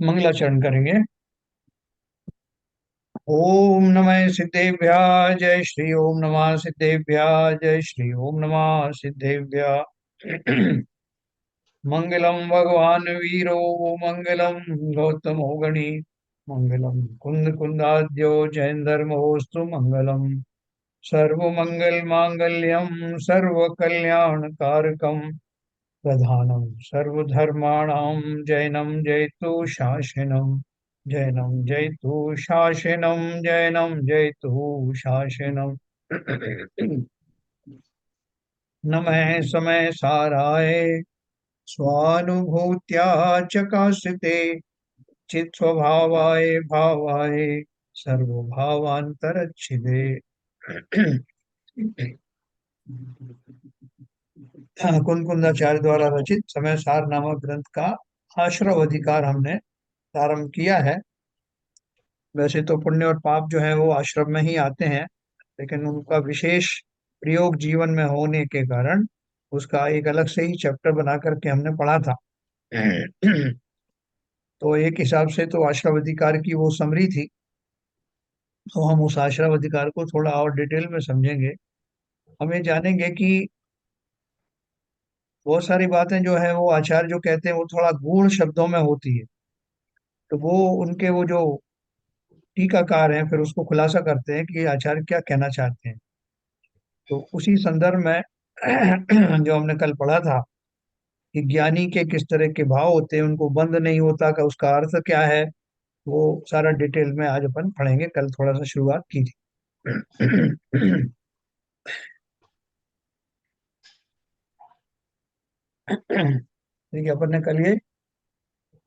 मंगलाचरण करेंगे। ओम नमः सिद्धेभ्याय जय श्री ओम नमः सिद्धेभ्याय जय श्री ओम नमः सिद्धेभ्याय। मंगलम भगवान वीरो मंगलम गौतमो गणी मंगलम कुंद कुंदाद्यो जैन धर्मोस्तु मंगलम सर्वमंगल मांगल्यम सर्व कल्याण कारकम प्रधानम सर्वधर्माणां जैनम जयतु शासनम जैनम जयतु शासनम जैनम जयतु शासनम। नमः समय साराय स्वानुभूत्या चकाशिते चित स्वभावाय भावाय सर्वभावांतरच्छिदे। कुंद कुंदाचार्य द्वारा रचित समय सार नामक ग्रंथ का आश्रव अधिकार हमने प्रारंभ किया है। वैसे तो पुण्य और पाप जो है वो आश्रम में ही आते हैं, लेकिन उनका विशेष प्रयोग जीवन में होने के कारण उसका एक अलग से ही चैप्टर बना करके हमने पढ़ा था। तो एक हिसाब से तो आश्रव अधिकार की वो समरी थी, तो हम उस आश्रव अधिकार को थोड़ा और डिटेल में समझेंगे। हम ये जानेंगे कि बहुत सारी बातें जो है वो आचार्य जो कहते हैं वो थोड़ा गूढ़ शब्दों में होती है। तो वो उनके वो जो टीकाकार हैं फिर उसको खुलासा करते हैं कि आचार्य क्या कहना चाहते हैं। तो उसी संदर्भ में जो हमने कल पढ़ा था कि ज्ञानी के किस तरह के भाव होते हैं, उनको बंद नहीं होता का उसका अर्थ क्या है, वो सारा डिटेल में आज अपन पढ़ेंगे। कल थोड़ा सा शुरुआत की थी। देखिए अपन ने कल ये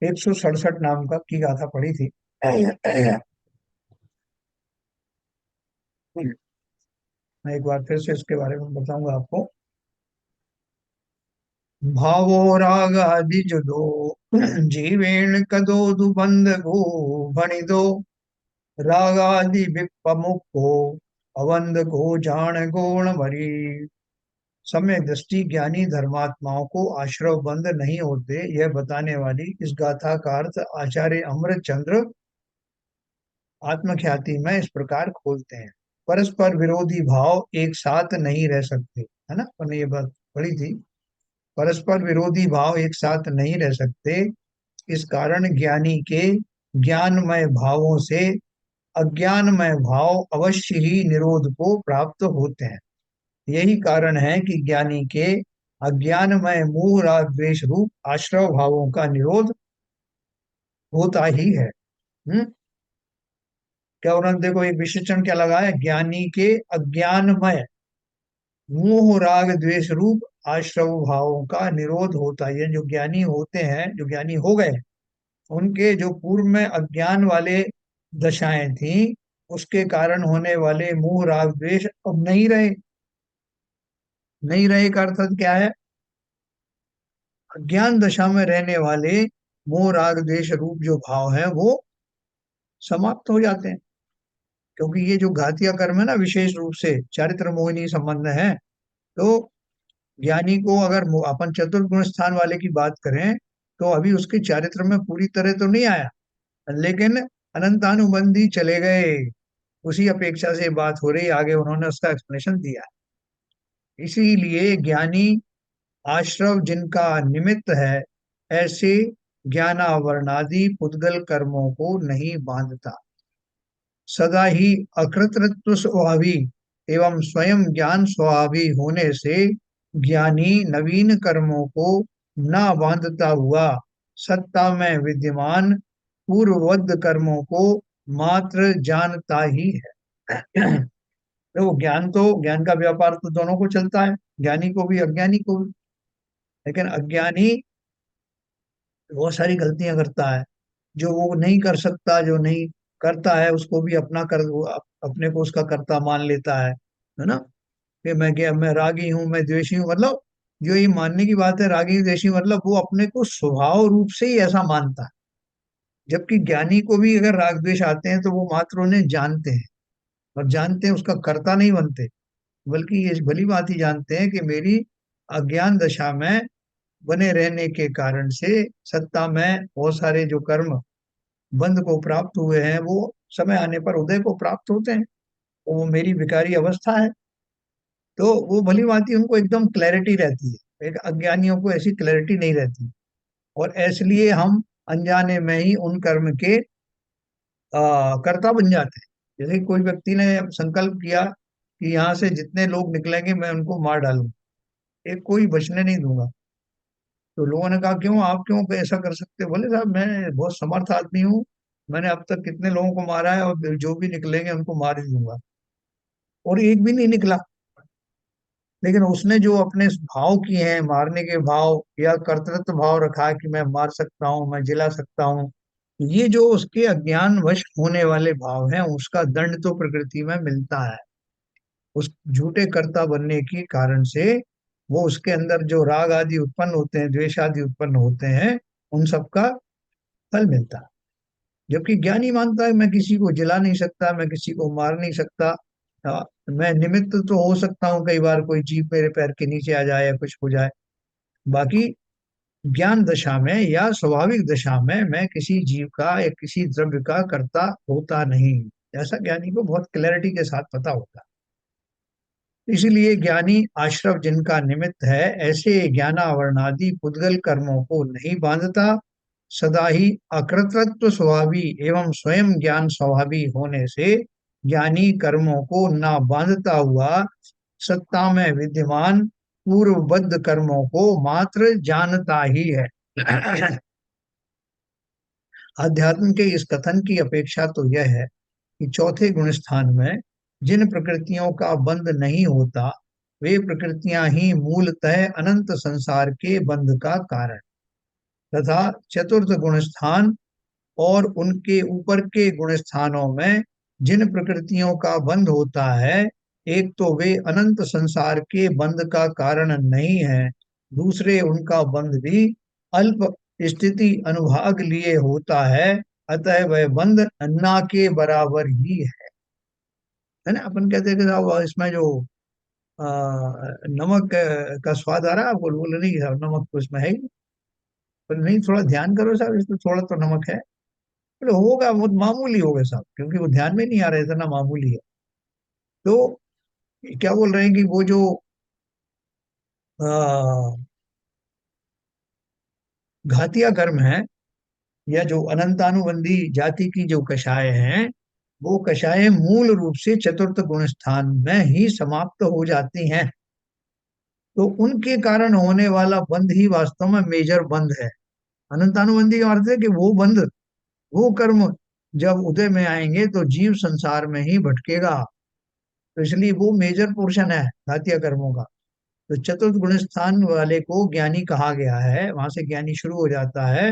167 नाम का की गाथा पढ़ी थी। मैं एक बार फिर से इसके बारे में बताऊंगा आपको। भावो राग आदि जुदो जीवेण कदो दुबंध गो भणिदो राग आदि विपमुख को अवंध को जान गोण भरी। सम्यक दृष्टि ज्ञानी धर्मात्माओं को आश्रव बंद नहीं होते, यह बताने वाली इस गाथा का अर्थ आचार्य अमृत चंद्र आत्मख्याति में इस प्रकार खोलते हैं। परस्पर विरोधी भाव एक साथ नहीं रह सकते, है ना, मैंने ये बात पढ़ी थी। परस्पर विरोधी भाव एक साथ नहीं रह सकते, इस कारण ज्ञानी के ज्ञानमय भावों से अज्ञानमय भाव अवश्य ही निरोध को प्राप्त होते हैं। यही कारण है कि ज्ञानी के अज्ञानमय मोह राग द्वेष रूप आश्रव भावों का निरोध होता ही है। क्या उन्होंने देखो एक विशेषण क्या लगाया, ज्ञानी के अज्ञानमय मोह राग द्वेष रूप आश्रव भावों का निरोध होता है। जो ज्ञानी होते हैं, जो ज्ञानी हो गए, उनके जो पूर्व में अज्ञान वाले दशाएं थी, उसके कारण होने वाले मोह राग द्वेष अब नहीं रहे। नहीं रहे का अर्थ क्या है, अज्ञान दशा में रहने वाले मोह राग द्वेष रूप जो भाव है वो समाप्त हो जाते हैं। क्योंकि ये जो घातिया कर्म है ना, विशेष रूप से चारित्र मोहिनी संबंध है। तो ज्ञानी को अगर अपन चतुर्गुण स्थान वाले की बात करें तो अभी उसके चारित्र में पूरी तरह तो नहीं आया, लेकिन अनंतानुबंधी चले गए। उसी अपेक्षा से बात हो रही, आगे उन्होंने उसका एक्सप्लेनेशन दिया। इसीलिए ज्ञानी आश्रव जिनका निमित्त है, ऐसे ज्ञानावरणादि पुद्गल कर्मों को नहीं बांधता। सदा ही अकृतृत्व स्वभावी एवं स्वयं ज्ञान स्वभावी होने से ज्ञानी नवीन कर्मों को न बांधता हुआ सत्ता में विद्यमान पूर्ववद्ध कर्मों को मात्र जानता ही है। देखो ज्ञान तो, ज्ञान का व्यापार तो दोनों को चलता है, ज्ञानी को भी अज्ञानी को भी। लेकिन अज्ञानी बहुत सारी गलतियां करता है, जो वो नहीं कर सकता, जो नहीं करता है उसको भी अपना कर, वो अपने को उसका कर्ता मान लेता है ना। कि मैं क्या, मैं रागी हूँ, मैं द्वेषी हूँ, मतलब जो ये मानने की बात है रागी द्वेषी, मतलब वो अपने को स्वभाव रूप से ही ऐसा मानता है। जबकि ज्ञानी को भी अगर राग द्वेष आते हैं तो वो मात्र उन्हें जानते हैं, और जानते हैं, उसका कर्ता नहीं बनते, बल्कि ये भली बात ही जानते हैं कि मेरी अज्ञान दशा में बने रहने के कारण से सत्ता में बहुत सारे जो कर्म बंध को प्राप्त हुए हैं वो समय आने पर उदय को प्राप्त होते हैं। वो मेरी विकारी अवस्था है। तो वो भली भांति उनको एकदम क्लैरिटी रहती है, एक अज्ञानियों को ऐसी क्लैरिटी नहीं रहती। और इसलिए हम अनजाने में ही उन कर्म के कर्ता बन जाते हैं। जैसे कि कोई व्यक्ति ने संकल्प किया कि यहाँ से जितने लोग निकलेंगे मैं उनको मार डालूंगा, एक कोई बचने नहीं दूंगा। तो लोगों ने कहा क्यों, आप क्यों ऐसा कर सकते हो? बोले साहब मैं बहुत समर्थ आदमी हूँ, मैंने अब तक कितने लोगों को मारा है और जो भी निकलेंगे उनको मार ही दूंगा। और एक भी नहीं निकला। लेकिन उसने जो अपने भाव किए हैं, मारने के भाव या कर्तृत्व भाव रखा है कि मैं मार सकता हूँ, मैं जिला सकता हूँ, ये जो उसके अज्ञान वश होने वाले भाव हैं उसका दंड तो प्रकृति में मिलता है। उस झूठे कर्ता बनने के कारण से वो उसके अंदर जो राग आदि उत्पन्न होते हैं, द्वेष आदि उत्पन्न होते हैं, उन सब का फल मिलता है। जबकि ज्ञानी मानता है मैं किसी को जिला नहीं सकता, मैं किसी को मार नहीं सकता। मैं निमित्त तो हो सकता हूँ, कई बार कोई जीव मेरे पैर के नीचे आ जाए या कुछ हो जाए। बाकी ज्ञान दशा में या स्वाभाविक दशा में मैं किसी जीव का या किसी द्रव्य का कर्ता होता नहीं। ऐसा ज्ञानी को बहुत क्लैरिटी के साथ पता होता है। इसीलिए ज्ञानी आश्रव जिनका निमित्त है, ऐसे ज्ञानावरणादि पुद्गल कर्मों को नहीं बांधता। सदा ही अकृतत्व स्वभावी एवं स्वयं ज्ञान स्वभावी होने से ज्ञानी कर्मों को ना बांधता हुआ सत्ता में विद्यमान पूर्वबद्ध कर्मों को मात्र जानता ही है। अध्यात्म के इस कथन की अपेक्षा तो यह है कि चौथे गुण स्थान में जिन प्रकृतियों का बंध नहीं होता, वे प्रकृतियां ही मूलतः अनंत संसार के बंध का कारण। तथा चतुर्थ गुण स्थान और उनके ऊपर के गुण स्थानों में जिन प्रकृतियों का बंध होता है, एक तो वे अनंत संसार के बंध का कारण नहीं है, दूसरे उनका बंध भी अल्प स्थिति अनुभाग लिए होता है। अतः वह बंध ना के बराबर ही है ना। अपन कहते हैं कि साहब इसमें जो आ, नमक का स्वाद आ रहा है आपको, बोले नहीं साहब नमक तो इसमें है ही नहीं। पर नहीं, थोड़ा ध्यान करो साहब, इसमें थोड़ा तो नमक है। बोले होगा, बहुत मामूली होगा साहब, क्योंकि वो ध्यान में नहीं आ रहा है, इतना मामूली है। तो क्या बोल रहे हैं कि वो जो आ, घातिया कर्म है या जो अनंतानुबंधी जाति की जो कषाय हैं, वो कषाय मूल रूप से चतुर्थ गुण स्थान में ही समाप्त हो जाती हैं। तो उनके कारण होने वाला बंध ही वास्तव में मेजर बंध है। अनंतानुबंधी का अर्थ है कि वो बंध, वो कर्म जब उदय में आएंगे तो जीव संसार में ही भटकेगा। तो इसलिए वो मेजर पोर्शन है घातिया कर्मों का। तो चतुर्थ गुण स्थान वाले को ज्ञानी कहा गया है, वहां से ज्ञानी शुरू हो जाता है।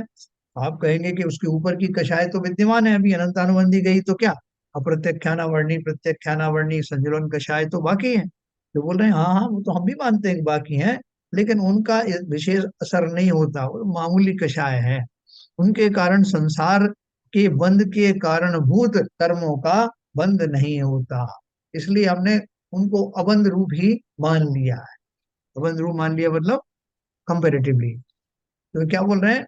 आप कहेंगे कि उसके ऊपर की कषाय तो विद्यमान है, अभी अनंतानुबंधी गई तो क्या, अप्रत्यक्षानावर्णी प्रत्यक्षानावर्णी संजुलन कषाय तो बाकी है। तो बोल रहे हैं हाँ हाँ, वो तो हम भी मानते हैं कि बाकी हैं, लेकिन उनका विशेष असर नहीं होता, वो मामूली कषाय है। उनके कारण संसार के बंध के कारणभूत कर्मों का बंध नहीं होता। इसलिए हमने उनको अबंध रूप ही मान लिया है। अबंध रूप मान लिया मतलब कंपेरेटिवली। तो क्या बोल रहे हैं,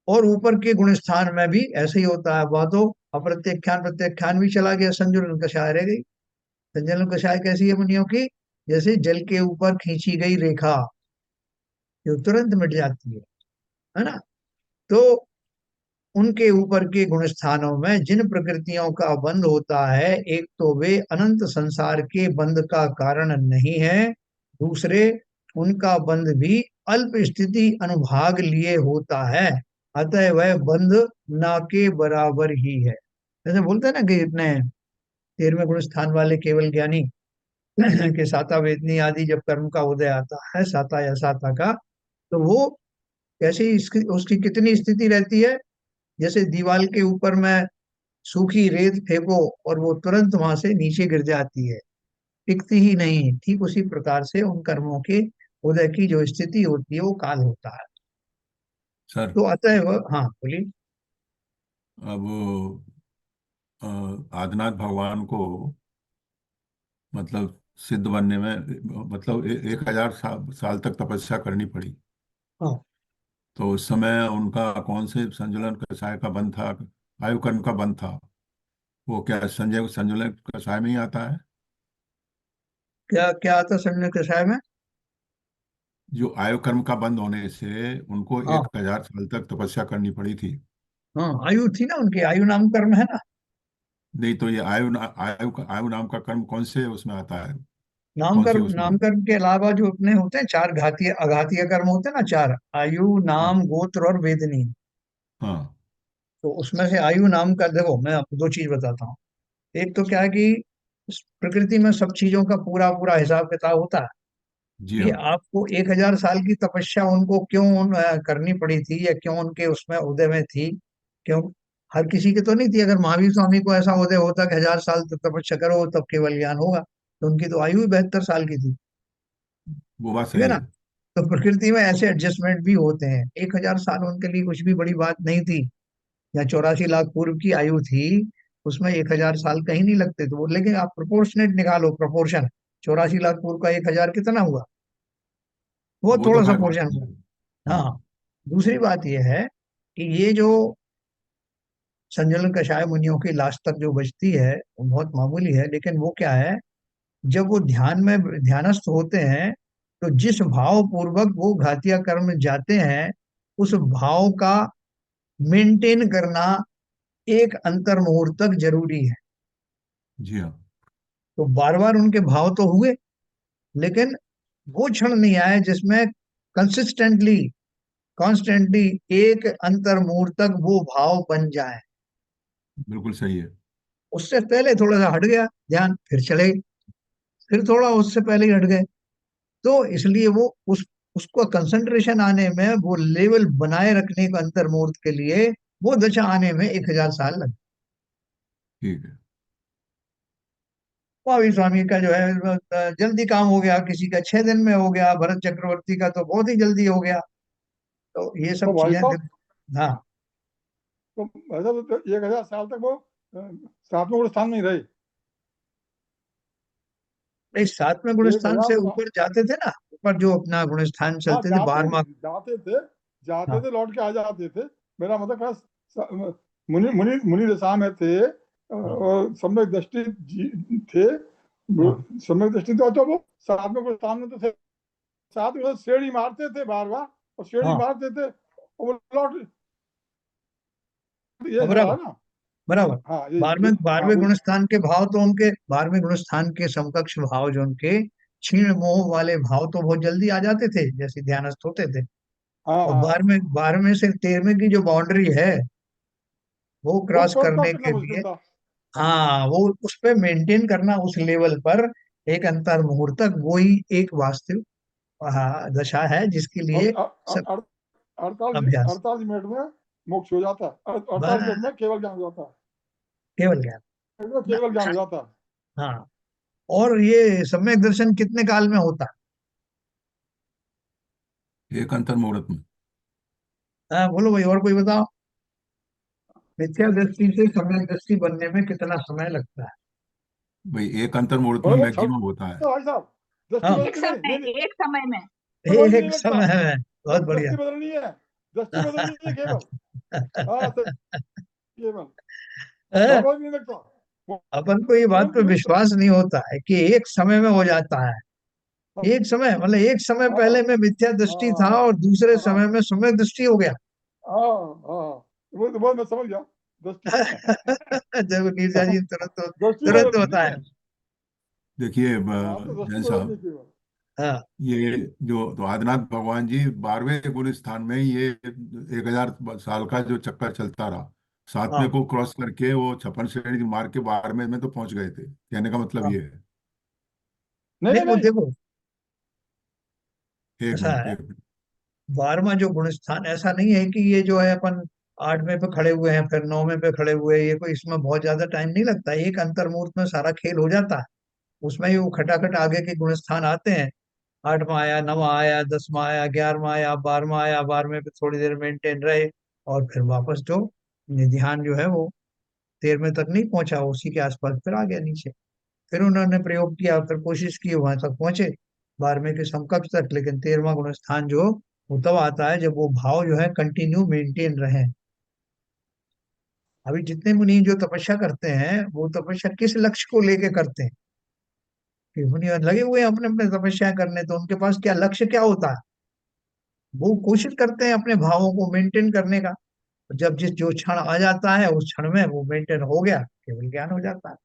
और ऊपर के गुण स्थान में भी ऐसे ही होता है। वह तो अप्रत्याख्यान प्रत्याख्यान भी चला गया, संजुलन कषाय रह गई। संजुलन कषाय कैसी है मुनियों की, जैसे जल के ऊपर खींची गई रेखा जो तुरंत मिट जाती है ना। तो उनके ऊपर के गुण स्थानों में जिन प्रकृतियों का बंध होता है, एक तो वे अनंत संसार के बंध का कारण नहीं है, दूसरे उनका बंध भी अल्प स्थिति अनुभाग लिए होता है। अतः वह बंध ना के बराबर ही है। जैसे बोलते हैं ना कि इतने 13वें गुण स्थान वाले केवल ज्ञानी के साता वेदनी आदि जब कर्म का उदय आता है, साता या साता का, तो वो कैसी उसकी कितनी स्थिति रहती है। जैसे दीवार के ऊपर में सूखी रेत फेंको और वो तुरंत वहां से नीचे गिर जाती है, टिकती ही नहीं। ठीक उसी प्रकार से उन कर्मों के उदय की जो स्थिति होती है वो काल होता है। सर, तो अतः हाँ बोलिए। अब आदिनाथ भगवान को मतलब सिद्ध बनने में मतलब 1,000 साल तक तपस्या करनी पड़ी। हाँ तो उस समय उनका कौन से संजुलन कषाय का बंध था? आयु कर्म का बंध था, वो क्या संजय संजुलन कषाय में ही आता है? क्या क्या आता संजय कषाय में? जो आयु कर्म का बंद होने से उनको हाँ 1000 साल तक तपस्या करनी पड़ी थी। हाँ, आयु थी ना उनकी, आयु नाम कर्म है ना। नहीं तो ये आयु नाम का कर्म कौन से उसमें आता है? नाम कौन सी कर्म, उसमें? नाम कर्म के अलावा जो अपने होते हैं चार घातीय अघातीय कर्म होते हैं ना, चार: आयु, हाँ नाम, गोत्र और वेदनी। हाँ। तो उसमें से आयु नाम का, देखो मैं आपको दो चीज बताता हूँ। एक तो क्या है कि इस प्रकृति में सब चीजों का पूरा पूरा हिसाब किताब होता है जी कि हाँ। आपको 1000 साल की तपस्या उनको क्यों करनी पड़ी थी, या क्यों उनके उसमें उदय में थी, क्यों? हर किसी के तो नहीं थी। अगर महावीर स्वामी को ऐसा उदय होता कि 1000 साल तक तपस्या करो तब केवल ज्ञान होगा, तो उनकी तो आयु ही 72 साल की थी। वो बात ठीक है सही ना? है। तो प्रकृति में ऐसे एडजस्टमेंट भी होते हैं। 1000 साल उनके लिए कुछ भी बड़ी बात नहीं थी। या 84 लाख पूर्व की आयु थी, उसमें 1000 साल कहीं नहीं लगते थे वो। लेकिन आप प्रोपोर्शनेट निकालो, प्रोपोर्शन, 84 लाख पूर्व का 1000 कितना हुआ? वो वो तो थोड़ा सा खैर बात पोर्शन सही हुआ। है। हाँ। हाँ। दूसरी बात यह है कि ये जो संजलन कषाय मुनियों की लास्ट तक जो बचती है वो बहुत मामूली है, लेकिन वो क्या है, जब वो ध्यान में ध्यानस्थ होते हैं, तो जिस भाव पूर्वक वो घातिया कर्म में जाते हैं, उस भाव का मेंटेन करना एक अंतर मुहूर्त तक जरूरी है। जी हाँ। तो बार बार उनके भाव तो हुए, लेकिन वो क्षण नहीं आए जिसमें कंसिस्टेंटली, कॉन्स्टेंटली एक अंतर मुहूर्त तक वो भाव बन जाए। बिल्कुल सही है। उससे पहले थोड़ा सा हट गया ध्यान, फिर चले, फिर थोड़ा उससे पहले ही हट गए। तो इसलिए वो उस उसको कंसंट्रेशन आने में, वो लेवल बनाए रखने का अंतर मुहूर्त के लिए, वो दशा आने में 1000 साल लगे। ठीक है। महावीर स्वामी का जो है जल्दी काम हो गया, किसी का 6 दिन में हो गया, भरत चक्रवर्ती का तो बहुत ही जल्दी हो गया। तो ये तो सब भाई चीजें साहब, हाँ। तो ऐसा तो 1000 साल तक वो सातवें गुण स्थान में ही रहे। इस सातवें एक गुणस्थान हजार से साल ऊपर जाते थे ना, ऊपर जो अपना गुणस्थान हाँ, चलते थे जाते 12वां। जाते थे, जाते हाँ थे, लौट के आ जाते थे। मेरा मतलब था मुनि मुनि मुनि दशा में थे, हाँ और सम्यक दृष्टि थे। हाँ सम्यक दृष्टि तो वो सातवें गुण स्थान में तो थे। साथ में सीढ़ी मारते थे बार बार, और सीढ़ी हाँ मारते थे और वो लौट, ये हाँ, चल रहा बराबर है ना। बराबर। हाँ, बारहवें हाँ, बारहवें वो गुणस्थान के भाव तो उनके, 12वें गुणस्थान के समकक्ष भाव जो उनके क्षीण मोह वाले भाव तो बहुत जल्दी आ जाते थे जैसे ध्यानस्थ होते थे। हाँ और हाँ, बारहवें बारहवें से 13वें की जो बाउंड्री है, वो वो क्रॉस क्रॉस करने करना के मुश्किल लिए, था। हाँ, वो उस पे मेंटेन करना उस लेवल पर एक अंतर मुहूर्त तक, वो ही एक वास्तविक, हाँ, दशा है जिसके और लिए सब 48 अभ्यास। 48 मिनट में मोक्ष हो जाता है, 48 मिनट बस में केवल ज्ञान हो जाता केवल ज्ञान। है, केवल ज्ञान हो जाता है। हाँ। और ये सम्यक दर्शन कितने काल में होता एक अंतर मुहूर्त में। है? हाँ, बोलो भाई, और कोई बताओ। मिथ्या दृष्टि से सम्यक दृष्टि बनने में कितना समय लगता है? भाई एक अंतर मुहूर्त में और वो छठ मैक्सिमम होता है। भाई साहब, दृष्टि हाँ, एक बदलती नहीं, नहीं, समय, एक समय में। नहीं, कोई नहीं एक लगता। समय में। बहुत बढ़िया। दृष्टि बदलनी है, दृष्टि बदलनी है केवल। हाँ, केवल भगवत नहीं लगता। वो अपन को ये बात तुरंत पे निमित्त। विश्वास नहीं होता है कि एक समय में हो जाता है। एक समय मतलब एक समय हाँ पहले में मिथ्या दृष्टि था हाँ और दूसरे हाँ समय में सम्यक दृष्टि हो गया। हाँ हाँ, वो मैं समझ गया। दृष्टि जब नीरजा जी तुरंत दृष्टि तुरंत बदलनी बताया। है। देखिए हाँ, तो दृष्टि जैन बदलनी है साहब, केवल। हाँ ये जो तो आदिनाथ भगवान जी 12वें गुण स्थान में ही ये 1000 साल का जो चक्कर चलता रहा, सातवें हाँ को क्रॉस करके वो 56 श्रेणी मार के 12वें में तो पहुंच गए थे, कहने का मतलब हाँ। ये है। नहीं नहीं, नहीं वो नहीं। देखो, एक ऐसा मिनट है, एक मिनट। 12वां जो गुण स्थान ऐसा नहीं है कि ये जो है अपन 8वें पे खड़े हुए हैं फिर 9वें पे खड़े हुए हैं, ये कोई इसमें बहुत ज्यादा टाइम नहीं लगता। एक अंतर मुहूर्त में सारा खेल हो जाता है। उसमें ही वो खटाखट आगे के गुण स्थान आते हैं। 8वां आया, 9वां आया, 10वां आया, 11वां आया, 12वां आया, 12वें पे थोड़ी देर मेंटेन रहे, और फिर वापस जो ध्यान जो है वो 13वें तक नहीं पहुंचा, उसी के आसपास फिर आ गया नीचे। फिर उन्होंने प्रयोग किया, फिर कोशिश की, वहां तक पहुंचे 12वें के समकक्ष तक। लेकिन 13वां गुण स्थान जो, वो तब आता है जब वो भाव जो है कंटिन्यू मेंटेन रहे। अभी जितने मुनि जो तपस्या करते हैं वो तपस्या किस लक्ष्य को लेके करते हैं? कि मुनि लगे हुए हैं अपने अपने तपस्या करने, तो उनके पास क्या लक्ष्य क्या होता है? वो कोशिश करते हैं अपने भावों को मेंटेन करने का। जब जिस जो क्षण आ जाता है उस क्षण में वो मेंटेन हो गया, केवल ज्ञान हो जाता है।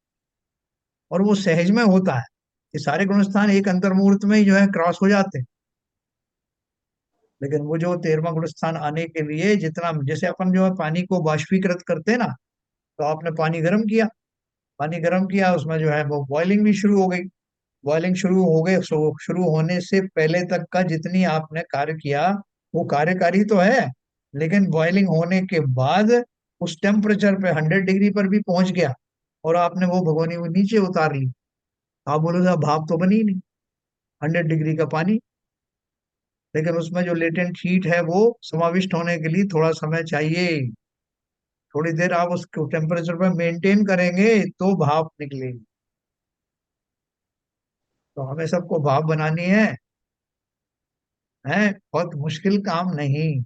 और वो सहज में होता है। ये सारे गुण स्थान एक अंतर मुहूर्त में ही जो है क्रॉस हो जाते हैं। लेकिन वो जो 13वां गुण स्थान आने के लिए जितना, जैसे अपन जो है पानी को बाष्पीकृत करते हैं ना, तो आपने पानी गर्म किया, पानी गर्म किया, उसमें जो है वो बॉइलिंग भी शुरू हो गई। बॉइलिंग शुरू हो गई, शुरू होने से पहले तक का जितनी आपने कार्य किया वो कार्यकारी तो है, लेकिन बॉइलिंग होने के बाद उस टेम्परेचर पे 100 डिग्री पर भी पहुंच गया और आपने वो भगोनी वो नीचे उतार ली, आप बोलोगे साहब भाप तो बनी ही नहीं, 100 डिग्री का पानी। लेकिन उसमें जो लेटेंट हीट है वो समाविष्ट होने के लिए थोड़ा समय चाहिए। थोड़ी देर आप उसको टेम्परेचर पर मेंटेन करेंगे तो भाप निकलेगी। तो हमें सबको भाप बनानी है, बहुत मुश्किल काम नहीं।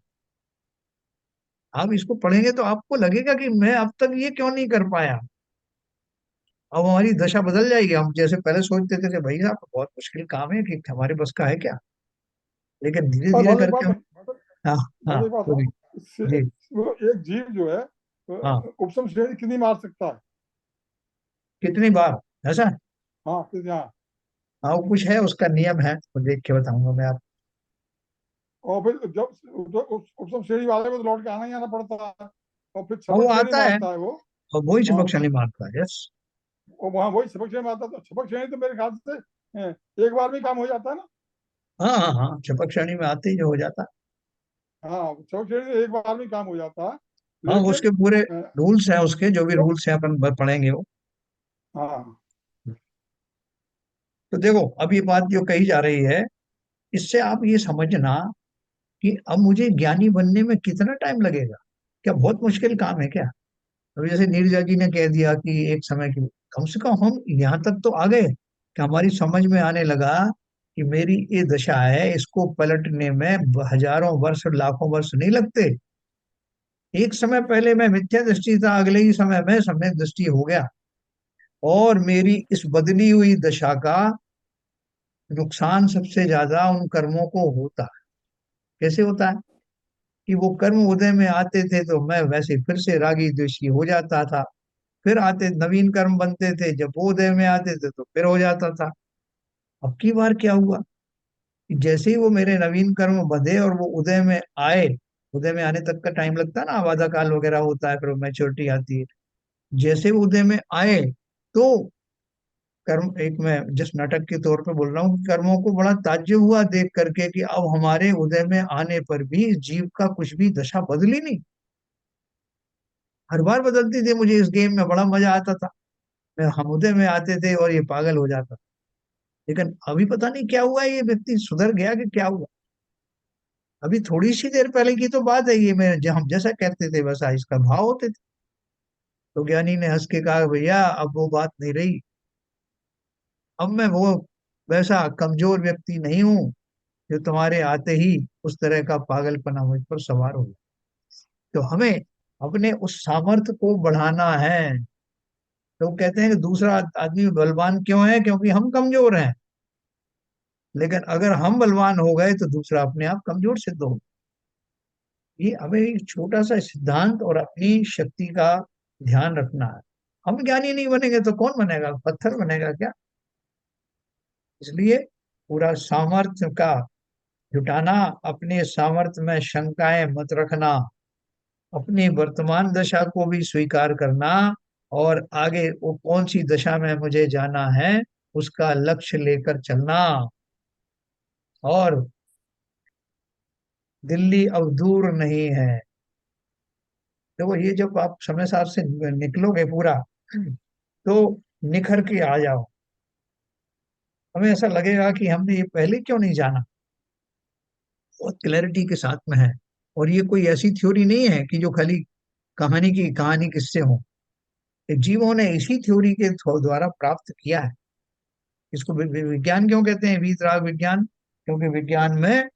आप इसको पढ़ेंगे तो आपको लगेगा कि मैं अब तक ये क्यों नहीं कर पाया। अब हमारी दशा बदल जाएगी। हम जैसे पहले सोचते थे कि भाई साहब बहुत मुश्किल काम है कि हमारे बस का है क्या, लेकिन धीरे और धीरे भाई एक करके बात है, हम। हाँ। हाँ, भाई एक बात बोलिए। है, जी। वो एक जीव जो है हाँ, उपसम श्रेणी कितनी मार सकता है? कितनी बार ऐसा? हाँ हाँ। हाँ, वो कुछ है, उसका नियम है, वो देख के बताऊंगा मैं आप। और फिर जब उपसम श्रेणी वाले को तो लौट के आना ही आना पड़ता है, और फिर हाँ, वो छपक श्रेणी आता है मारता है वो। और वही हाँ, चिपक शनि मारता है। यस। और वहाँ वही छपक श्रेणी मारता है, तो छपक श्रेणी तो मेरे ख्याल से एक बार में काम हो जाता है ना। हाँ हाँ हाँ, चिपक शनि में आते ही जो हो जाता है। हाँ, छपक श्रेणी तो एक बार में काम हो जाता है, हाँ, लेकिन उसके पूरे अ, रूल्स हैं, उसके जो भी जो रूल्स हैं अपन पढ़ेंगे वो। हाँ तो देखो, अब ये बात जो कही जा रही है, इससे आप ये समझना कि अब मुझे ज्ञानी बनने में कितना टाइम लगेगा। क्या बहुत मुश्किल काम है क्या? अभी जैसे नीरजा जी ने कह दिया कि एक समय की, कम से कम हम यहाँ तक तो आ गए कि हमारी समझ में आने लगा कि मेरी ये दशा है, इसको पलटने में हजारों वर्ष लाखों वर्ष नहीं लगते। एक समय पहले मैं मिथ्या दृष्टि था, अगले ही समय में सम्यक दृष्टि हो गया। और मेरी इस बदली हुई दशा का नुकसान सबसे ज्यादा उन कर्मों को होता है। कैसे होता है? कि वो कर्म उदय में आते थे तो मैं वैसे फिर से रागी द्वेषी हो जाता था। फिर आते नवीन कर्म बनते थे, जब वो उदय में आते थे तो फिर हो जाता था। अब की बार क्या हुआ कि जैसे ही वो मेरे नवीन कर्म बंधे और वो उदय में आए, उदय में आने तक का टाइम लगता है ना, आबादा काल वगैरह होता है, फिर मैच्योरिटी आती है। जैसे वो उदय में आए तो कर्म, एक मैं जिस नाटक के तौर पे बोल रहा हूँ, कर्मों को बड़ा ताज्जुब हुआ देख करके कि अब हमारे उदय में आने पर भी इस जीव का कुछ भी दशा बदली नहीं। हर बार बदलती थी, मुझे इस गेम में बड़ा मजा आता था। मैं हम उदय में आते थे और ये पागल हो जाता था। लेकिन अभी पता नहीं क्या हुआ, ये व्यक्ति सुधर गया कि क्या हुआ। अभी थोड़ी सी देर पहले की तो बात है, ये मैं हम जैसा कहते थे वैसा इसका भाव होते थे। तो ज्ञानी ने हंस के कहा, भैया अब वो बात नहीं रही। अब मैं वो वैसा कमजोर व्यक्ति नहीं हूँ जो तुम्हारे आते ही उस तरह का पागलपना मुझ पर सवार हो गया। तो हमें अपने उस सामर्थ्य को बढ़ाना है। तो कहते हैं कि दूसरा आदमी बलवान क्यों है? क्योंकि हम कमजोर हैं। लेकिन अगर हम बलवान हो गए तो दूसरा अपने आप कमजोर सिद्ध हो। ये हमें एक छोटा सा सिद्धांत और अपनी शक्ति का ध्यान रखना है। हम ज्ञानी नहीं बनेंगे तो कौन बनेगा? पत्थर बनेगा क्या? इसलिए पूरा सामर्थ्य का जुटाना, अपने सामर्थ्य में शंकाएं मत रखना, अपनी वर्तमान दशा को भी स्वीकार करना, और आगे वो कौन सी दशा में मुझे जाना है उसका लक्ष्य लेकर चलना। और दिल्ली अब दूर नहीं है। देखो, ये जब आप समय सार से निकलोगे पूरा, तो निखर के आ जाओ। हमें ऐसा लगेगा कि हमने ये पहले क्यों नहीं जाना। बहुत क्लैरिटी के साथ में है। और ये कोई ऐसी थ्योरी नहीं है कि जो खाली कहानी किससे हो। ये जीवों ने इसी थ्योरी के द्वारा प्राप्त किया है। इसको विज्ञान क्यों कहते हैं? वीतराग विज्ञान। क्योंकि विज्ञान में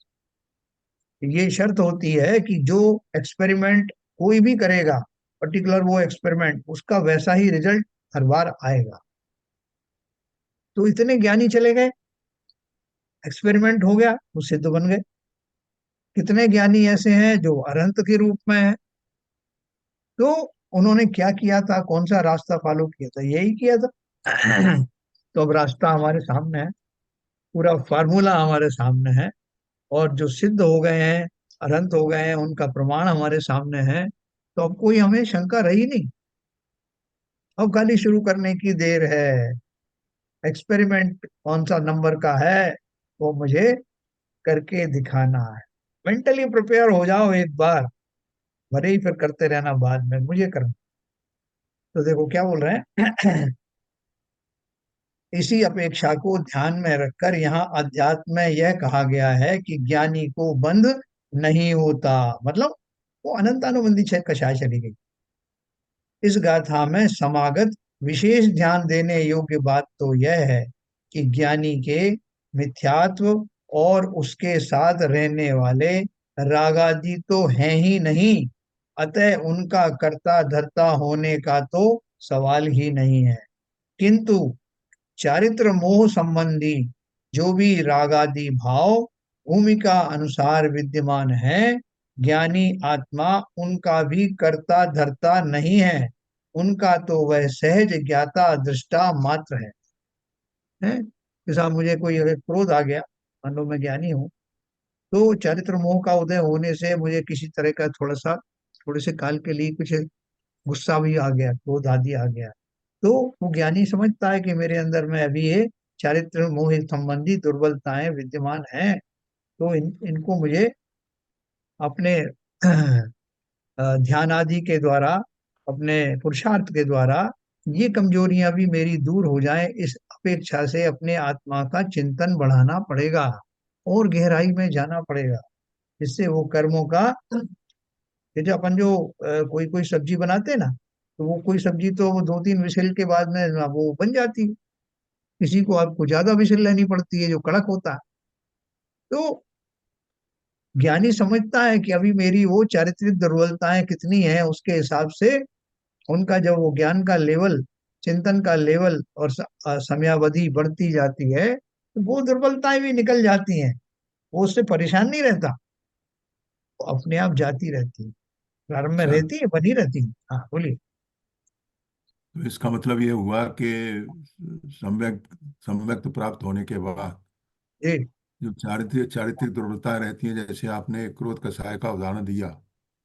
ये शर्त होती है कि जो एक्सपेरिमेंट कोई भी करेगा पर्टिकुलर वो एक्सपेरिमेंट, उसका वैसा ही रिजल्ट हर बार आएगा। तो इतने ज्ञानी चले गए, एक्सपेरिमेंट हो गया, वो सिद्ध बन गए। कितने ज्ञानी ऐसे हैं जो अरहंत के रूप में है। तो उन्होंने क्या किया था, कौन सा रास्ता फॉलो किया था, यही किया था। तो अब रास्ता हमारे सामने है, पूरा फार्मूला हमारे सामने है, और जो सिद्ध हो गए हैं, अनंत हो गए हैं, उनका प्रमाण हमारे सामने है। तो अब कोई हमें शंका रही नहीं। अब खाली शुरू करने की देर है। एक्सपेरिमेंट कौन सा नंबर का है, वो मुझे करके दिखाना है। मेंटली प्रिपेयर हो जाओ एक बार, भले ही फिर करते रहना बाद में, मुझे करना। तो देखो क्या बोल रहे हैं। इसी अपेक्षा को ध्यान में रखकर यहाँ अध्यात्म में यह कहा गया है कि ज्ञानी को बंध नहीं होता। मतलब वो अनंतानुबंधी छह कषाय चली गई। इस गाथा में समागत विशेष ध्यान देने योग्य बात तो यह है कि ज्ञानी के मिथ्यात्व और उसके साथ रहने वाले रागादि तो हैं ही नहीं, अतः उनका कर्ता धर्ता होने का तो सवाल ही नहीं है। किंतु चारित्र मोह संबंधी जो भी रागादि भाव भूमिका अनुसार विद्यमान है, ज्ञानी आत्मा उनका भी कर्ता धर्ता नहीं है, उनका तो वह सहज ज्ञाता दृष्टा मात्र है। जैसा मुझे कोई अगर क्रोध आ गया, मान लो मैं ज्ञानी हूँ, तो चारित्र मोह का उदय होने से मुझे किसी तरह का थोड़े से काल के लिए कुछ गुस्सा भी आ गया, क्रोध आदि आ गया, तो वो ज्ञानी समझता है कि मेरे अंदर में अभी ये चारित्र मोह संबंधी दुर्बलताएं विद्यमान हैं। तो इनको मुझे अपने ध्यान आदि के द्वारा, अपने पुरुषार्थ के द्वारा ये कमजोरियां भी मेरी दूर हो जाएं, इस अपेक्षा से अपने आत्मा का चिंतन बढ़ाना पड़ेगा और गहराई में जाना पड़ेगा, जिससे वो कर्मों का, ये जो अपन जो कोई कोई सब्जी बनाते हैं ना, तो वो कोई सब्जी तो वो 2-3 विशिल के बाद में वो बन जाती है। किसी को आपको ज्यादा विषय लेनी पड़ती है जो कड़क होता है। तो ज्ञानी समझता है कि अभी मेरी वो चारित्रिक दुर्बलताएं कितनी हैं, उसके हिसाब से उनका जब वो ज्ञान का लेवल, चिंतन का लेवल और समयावधि बढ़ती जाती है, तो वो दुर्बलताएं भी निकल जाती हैं। वो उससे परेशान नहीं रहता, वो अपने आप जाती रहती है। प्रारंभ में अच्छा, रहती है, बनी रहती है। हाँ बोलिए। तो इसका मतलब ये हुआ कि सम्यक सम्यक प्राप्त होने के बाद जी जो चारित्रिक चारित्रिक दुर्बलताएं रहती हैं, जैसे आपने क्रोध कषाय का उदाहरण दिया,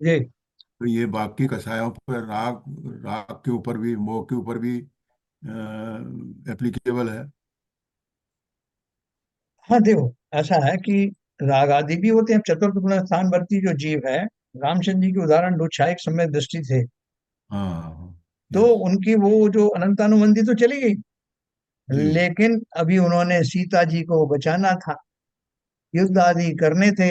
जी। तो ये बाकी कषायों पर राग राग के ऊपर भी, मोह के ऊपर भी एप्लीकेबल है। हाँ देखो, ऐसा है कि राग आदि भी होते हैं। चतुर्थ गुण स्थान वर्ती जो जीव है, रामचंद्र जी के उदाहरण दो, छाया सम्यक दृष्टि थे, हाँ। तो यस। उनकी वो जो अनंतानुबंधी तो चली गई, जी। लेकिन अभी उन्होंने सीता जी को बचाना था, युद्ध आदि करने थे,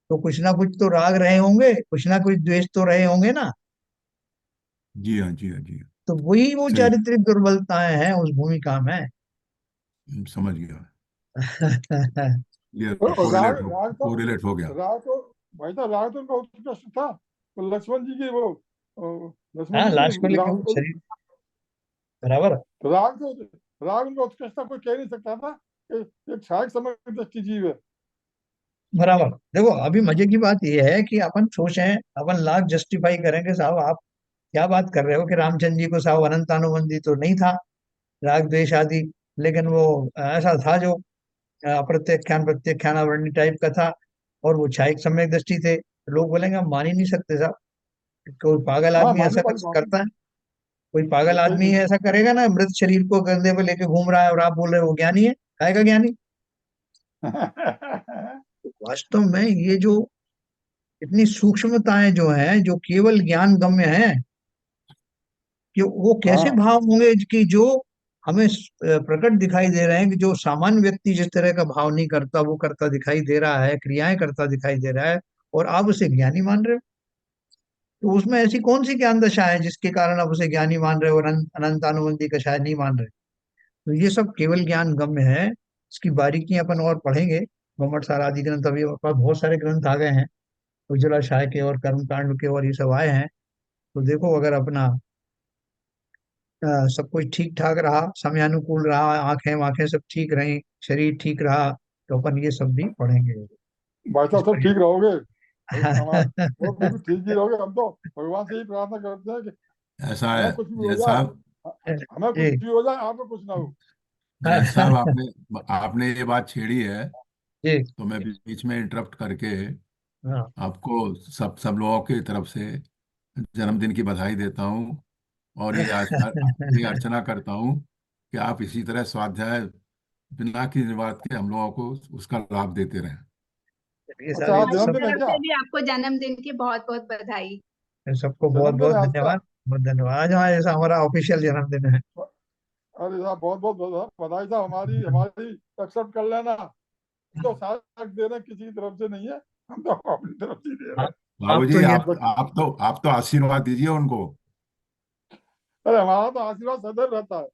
तो कुछ ना कुछ तो राग रहे होंगे, कुछ ना कुछ द्वेष तो रहे होंगे ना। जी हाँ, जी हाँ, जी हाँ। तो वही वो सही। चारित्रिक दुर्बलताएं हैं उस भूमिका में। समझ गया। ये तो कोरिलेट हो राग तो कोरिलेट हो गया। राग तो भाई था, राग तो उनका उत्कृष्ट था। तो लक्ष्मण जी की वो लक्ष्मण हाँ जी लास्ट को की लेके राग वो शरीर बराबर है। राग तो राग उनका उत्कृष्ट था, कोई कह नहीं सकता था कि एक छाया समय दृष्टि जीव है। बराबर। देखो अभी मजे की बात यह है कि अपन सोचें, अपन लाख जस्टिफाई करेंगे साहब, आप क्या बात कर रहे हो कि रामचंद्र जी को साहब अनंतानुबंधी तो नहीं था, राग द्वेष आदि, लेकिन वो ऐसा था जो अप्रत्याख्यान प्रत्याख्यानावरणी टाइप का था, और वो छायिक सम्यक दृष्टि थे। लोग बोलेंगे हम मान ही नहीं सकते साहब, कोई पागल हाँ, आदमी मानने ऐसा वाली बात करता है? कोई पागल है, आदमी सही ऐसा करेगा ना, मृत शरीर को कंधे पे लेके घूम रहा है और आप बोल रहे हो वो ज्ञानी है? काहेगा ज्ञानी? सही। वास्तव में ये जो इतनी सूक्ष्मताएं जो हैं, जो केवल ज्ञान गम्य हैं, कि वो कैसे हाँ भाव होंगे कि जो हमें प्रकट दिखाई दे रहे हैं, कि जो सामान्य व्यक्ति जिस तरह का भाव नहीं करता वो करता दिखाई दे रहा है, क्रियाएं करता दिखाई दे रहा है, और आप उसे ज्ञानी मान रहे हो। तो उसमें ऐसी कौन सी ज्ञान दशा है जिसके कारण आप उसे ज्ञानी मान रहे हो और अनंतानुबंधी का शायद नहीं मान रहे? तो ये सब केवल ज्ञान गम्य है। इसकी बारीकियां अपन और पढ़ेंगे। घुमट सार आदि ग्रंथ अभी हमारे पास बहुत सारे ग्रंथ आ गए हैं, उज्ज्वला शाह के और कर्मकांड के और ये सब आए हैं। तो देखो अगर अपना सब कुछ ठीक ठाक रहा, समयानुकूल रहा, आंखें वाखें सब ठीक रही, शरीर ठीक रहा, तो अपन ये सब भी पढ़ेंगे भाई इस साहब सब पर। ठीक रहोगे। हमारा वो बिल्कुल ठीक ही रहोगे। हम तो भगवान से ही प्रार्थना करते हैं कि ऐसा है हमें कुछ भी हो जैसा जाए, हमें कुछ जी। भी हो जाए, आपको कुछ ना हो। जैसा साहब आपने आपने ये बात छेड़ी है, जी। तो मैं बीच में इंटरप्ट करके हाँ। आपको सब सब लोगों की तरफ से जन्मदिन की बधाई देता हूँ। और ये अर्चना करता हूँ कि आप इसी तरह स्वाध्याय बिना किसी बात के हम लोगों को उसका लाभ देते रहें। ये अच्छा, सारे आज हमारी सब जन्मदिन है तरफ क्या? से भी आपको जन्मदिन की बहुत बहुत बधाई। सबको बहुत जन्मदिन बहुत है आज का? धन्यवाद। बहुत धन्यवाद। आज हमारा ऐसा हमारा ऑफिशियल जन्मदिन है। अरे साहब बहुत बहुत बधाई साहब। हमारी हमारी एक्सेप्ट कर लेना। तो सारा हक दे रहे हैं, किसी की तरफ से नहीं है, हम तो अपनी तरफ से ही दे रहे आप हैं। आप तो बाबूजी, ये आप तो आशीर्वाद दीजिए उनको। अरे हमारा तो आशीर्वाद सदैव रहता है।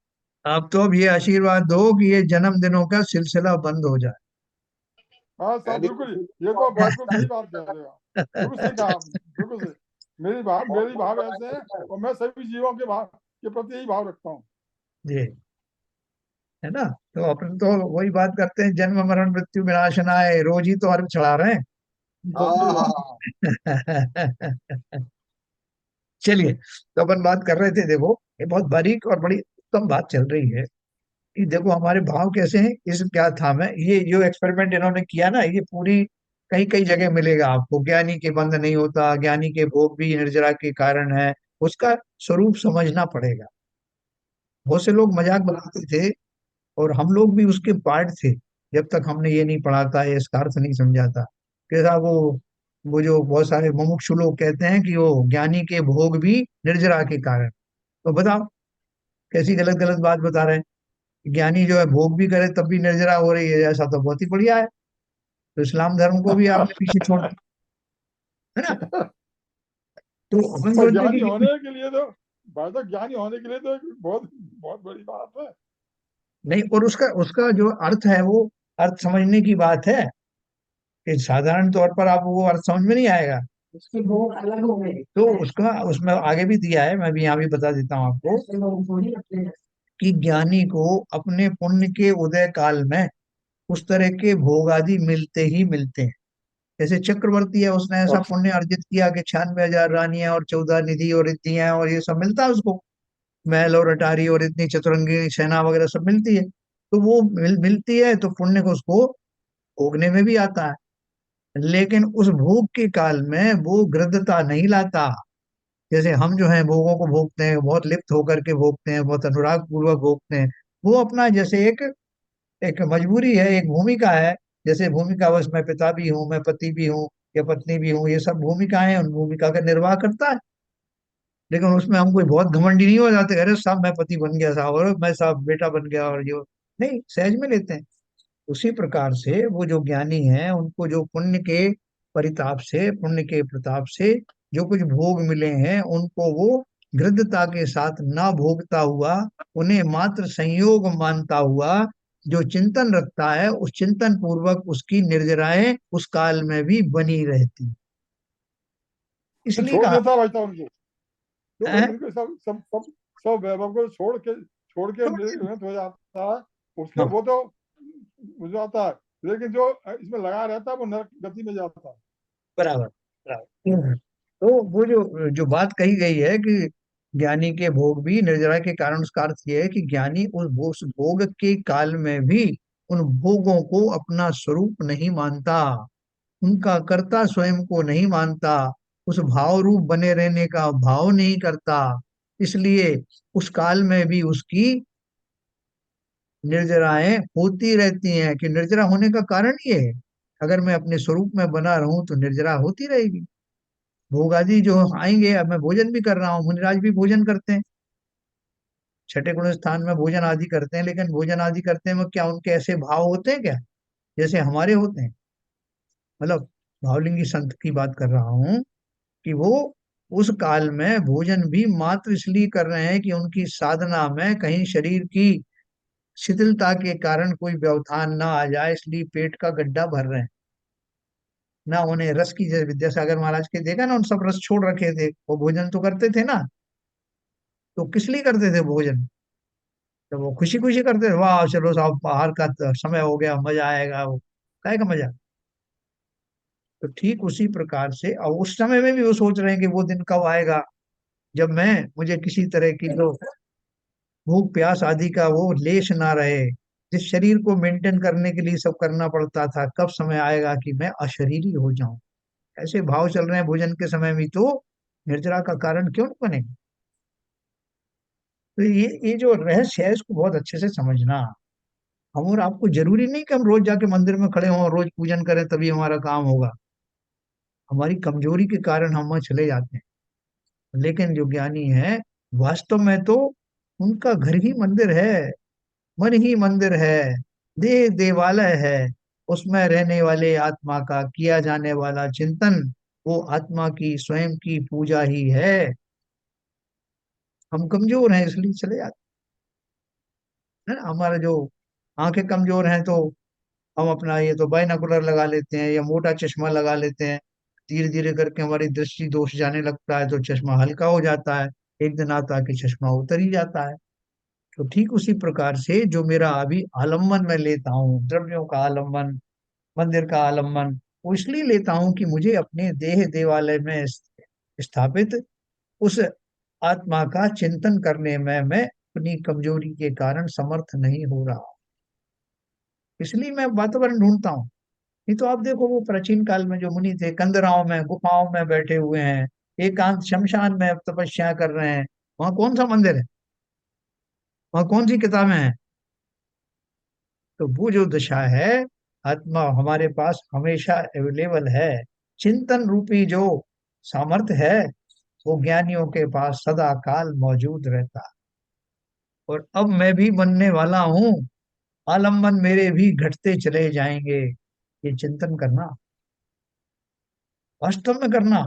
आप तो अब ये आशीर्वाद दो कि ये जन्मदिनों का सिलसिला बंद हो जाए। हाँ साहब बिल्कुल ही। ये तो बिल्कुल सही बात कह रहे हो आप। बिल्कुल सही कहा आपने, बिल्कुल सही। मेरी भाव ऐसे हैं, और मैं सभी जीवों के भाव के प्रति यही भाव रखता हूँ। जी। है ना। तो अपन तो वही बात करते हैं, जन्म मरण मृत्यु विनाशनाय, रोज ही तो अर्घ चढ़ा रहे सही बात है। हैं। चलिए, तो अपन बात कर रहे थे, देखो ये बहुत बारीक और बड़ी उत्तम बात चल रही है कि देखो हमारे भाव कैसे हैं। इस क्या था, मैं ये जो एक्सपेरिमेंट इन्होंने किया ना, ये पूरी कई कई जगह मिलेगा आपको। ज्ञानी के बंध नहीं होता, ज्ञानी के भोग भी निर्जरा के कारण है, उसका स्वरूप समझना पड़ेगा। बहुत से लोग मजाक बनाते थे, और हम लोग भी उसके पार्ट थे, जब तक हमने ये नहीं पढ़ा था, ये इसका अर्थ नहीं समझा था। कैसा वो जो बहुत सारे मुमुक्षु लोग कहते हैं कि वो ज्ञानी के भोग भी निर्जरा के कारण। तो बताओ कैसी गलत गलत बात बता रहे हैं। ज्ञानी जो है भोग भी करे तब भी निर्जरा हो रही है, ऐसा तो बहुत ही बढ़िया है। तो इस्लाम धर्म को भी आपने पीछे छोड़ दिया, है ना। तो अपन और सोचते हैं ज्ञानी कि होने के लिए तो, भाई साहब ज्ञानी होने के लिए तो एक बहुत बहुत बड़ी बात है। नहीं, और उसका उसका जो अर्थ है वो अर्थ समझने की बात है कि साधारण तौर पर आप वो अर्थ समझ में नहीं आएगा। उसके भोग अलग हो गए, तो उसका उसमें आगे भी दिया है, मैं भी यहाँ भी बता देता हूँ आपको कि ज्ञानी को अपने पुण्य के उदय काल में उस तरह के भोग आदि मिलते ही मिलते हैं। जैसे चक्रवर्ती है, उसने ऐसा अच्छा। पुण्य अर्जित किया कि 96,000 रानियां और 14 निधि और रिद्धियां और ये सब मिलता है उसको, महल और अटारी और इतनी चतुरंगी सेना वगैरह सब मिलती है। तो वो मिलती है, तो पुण्य को उसको भोगने में भी आता है। लेकिन उस भोग के काल में वो गृद्धता नहीं लाता। जैसे हम जो है भोगों को भोगते हैं, बहुत लिप्त होकर के भोगते हैं, बहुत अनुराग पूर्वक भोगते हैं। वो अपना जैसे एक एक मजबूरी है, एक भूमिका है। जैसे भूमिका, बस मैं पिता भी हूँ, मैं पति भी हूँ या पत्नी भी हूँ, ये सब भूमिकाएं हैं, उन भूमिका का निर्वाह करता है। लेकिन उसमें हम कोई बहुत घमंडी नहीं हो जाते, अरे साहब मैं पति बन गया साहब, और मैं साहब बेटा बन गया, और जो नहीं, सहज में लेते हैं। उसी प्रकार से वो जो ज्ञानी हैं, उनको जो पुण्य के परिताप से, पुण्य के प्रताप से जो कुछ भोग मिले हैं, उनको वो गृद्धता के साथ ना भोगता हुआ, उन्हें मात्र संयोग मानता हुआ जो चिंतन रखता है, उस चिंतन पूर्वक उसकी निर्जराएं उस काल में भी बनी रहती। तो इसलिए छोड़ कहा देता भाई साहब उनको। तो है, उनको सब वैभव को छोड़ के निवृत्त हो जाता है। उसके हाँ, वो तो हो जाता है। लेकिन जो इसमें लगा रहता है वो नरक गति में जाता है। बराबर बराबर। तो वो जो जो बात कही गई है कि ज्ञानी के भोग भी निर्जरा के कारण, उसका अर्थ यह है कि ज्ञानी उस भोग के काल में भी उन भोगों को अपना स्वरूप नहीं मानता, उनका कर्ता स्वयं को नहीं मानता, उस भाव रूप बने रहने का भाव नहीं करता। इसलिए उस काल में भी उसकी निर्जराएं होती रहती हैं। कि निर्जरा होने का कारण ये है, अगर मैं अपने स्वरूप में बना रहूं तो निर्जरा होती रहेगी। भोग आदि जो आएंगे, अब मैं भोजन भी कर रहा हूँ, मुनिराज भी भोजन करते हैं, छठे गुण स्थान में भोजन आदि करते हैं, लेकिन भोजन आदि करते हैं वो क्या, उनके ऐसे भाव होते हैं क्या जैसे हमारे होते हैं? मतलब भावलिंगी संत की बात कर रहा हूँ कि वो उस काल में भोजन भी मात्र इसलिए कर रहे हैं कि उनकी साधना में कहीं शरीर की शिथिलता के कारण कोई व्यवधान ना आ जाए, इसलिए पेट का गड्ढा भर रहे हैं। ना उन्हें रस की, जैसे विद्यासागर महाराज के देखा ना, उन सब रस छोड़ रखे थे, वो भोजन तो करते थे ना। तो किस लिए करते थे भोजन? तो वो खुशी खुशी करते थे, वाह चलो साहब बाहर का समय हो गया, मजा आएगा, वो काय का मजा। तो ठीक उसी प्रकार से अब उस समय में भी वो सोच रहे हैं कि वो दिन कब आएगा जब मैं, मुझे किसी तरह की जो भूख प्यास आदि का वो लेश ना रहे। जिस शरीर को मेंटेन करने के लिए सब करना पड़ता था, कब समय आएगा कि मैं अशरीरी हो जाऊं। ऐसे भाव चल रहे हैं भोजन के समय में, तो निर्जरा का कारण क्यों नहीं बनेगा? तो ये जो रहस्य है, इसको बहुत अच्छे से समझना। हम और आपको जरूरी नहीं कि हम रोज जाके मंदिर में खड़े हों और रोज पूजन करें तभी हमारा काम होगा। हमारी कमजोरी के कारण हम वहाँ चले जाते हैं। लेकिन जो ज्ञानी है, वास्तव में तो उनका घर ही मंदिर है, मन ही मंदिर है, देह देवालय है। उसमें रहने वाले आत्मा का किया जाने वाला चिंतन, वो आत्मा की स्वयं की पूजा ही है। हम कमजोर हैं इसलिए चले जाते हैं ना। हमारा जो आंखें कमजोर हैं, तो हम अपना ये तो बाइनोकुलर लगा लेते हैं या मोटा चश्मा लगा लेते हैं। धीरे धीरे करके हमारी दृष्टि दोष जाने लगता है, तो चश्मा हल्का हो जाता है। एक दिन आता है कि चश्मा उतर ही जाता है। तो ठीक उसी प्रकार से जो मेरा अभी आलम्बन मैं लेता हूँ, द्रव्यों का आलम्बन, मंदिर का आलम्बन, वो इसलिए लेता हूँ कि मुझे अपने देह देवालय में स्थापित उस आत्मा का चिंतन करने में मैं अपनी कमजोरी के कारण समर्थ नहीं हो रहा। इसलिए मैं वातावरण ढूंढता हूँ। नहीं तो आप देखो, वो प्राचीन काल में जो मुनि थे, कंदराओं में गुफाओं में बैठे हुए हैं, एकांत शमशान में तपस्या कर रहे हैं। वहां कौन सा मंदिर है? वहां कौन सी किताबें हैं? तो वो जो दशा है, आत्मा हमारे पास हमेशा अवेलेबल है। चिंतन रूपी जो सामर्थ्य है, वो ज्ञानियों के पास सदा काल मौजूद रहता है। और अब मैं भी बनने वाला हूँ, आलम्बन मेरे भी घटते चले जाएंगे। ये चिंतन करना, वास्तव में करना।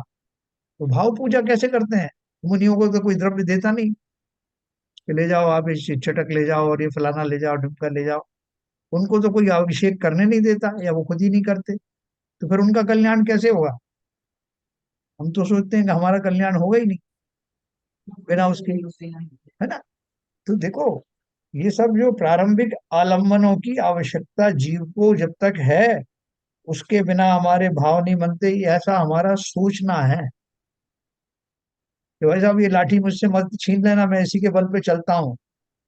तो भाव पूजा कैसे करते हैं? मुनियों को तो कोई द्रव्य देता नहीं कि ले जाओ आप ये छटक ले जाओ और ये फलाना ले जाओ, ढुमका ले जाओ। उनको तो कोई अभिषेक करने नहीं देता, या वो खुद ही नहीं करते। तो फिर उनका कल्याण कैसे होगा? हम तो सोचते हैं कि हमारा कल्याण होगा ही नहीं बिना उसके, है ना। तो देखो, ये सब जो प्रारंभिक आलम्बनों की आवश्यकता जीव को जब तक है, उसके बिना हमारे भाव नहीं बनते, ये ऐसा हमारा सोचना है कि भाई साहब ये लाठी मुझसे मत छीन लेना, मैं इसी के बल पे चलता हूँ।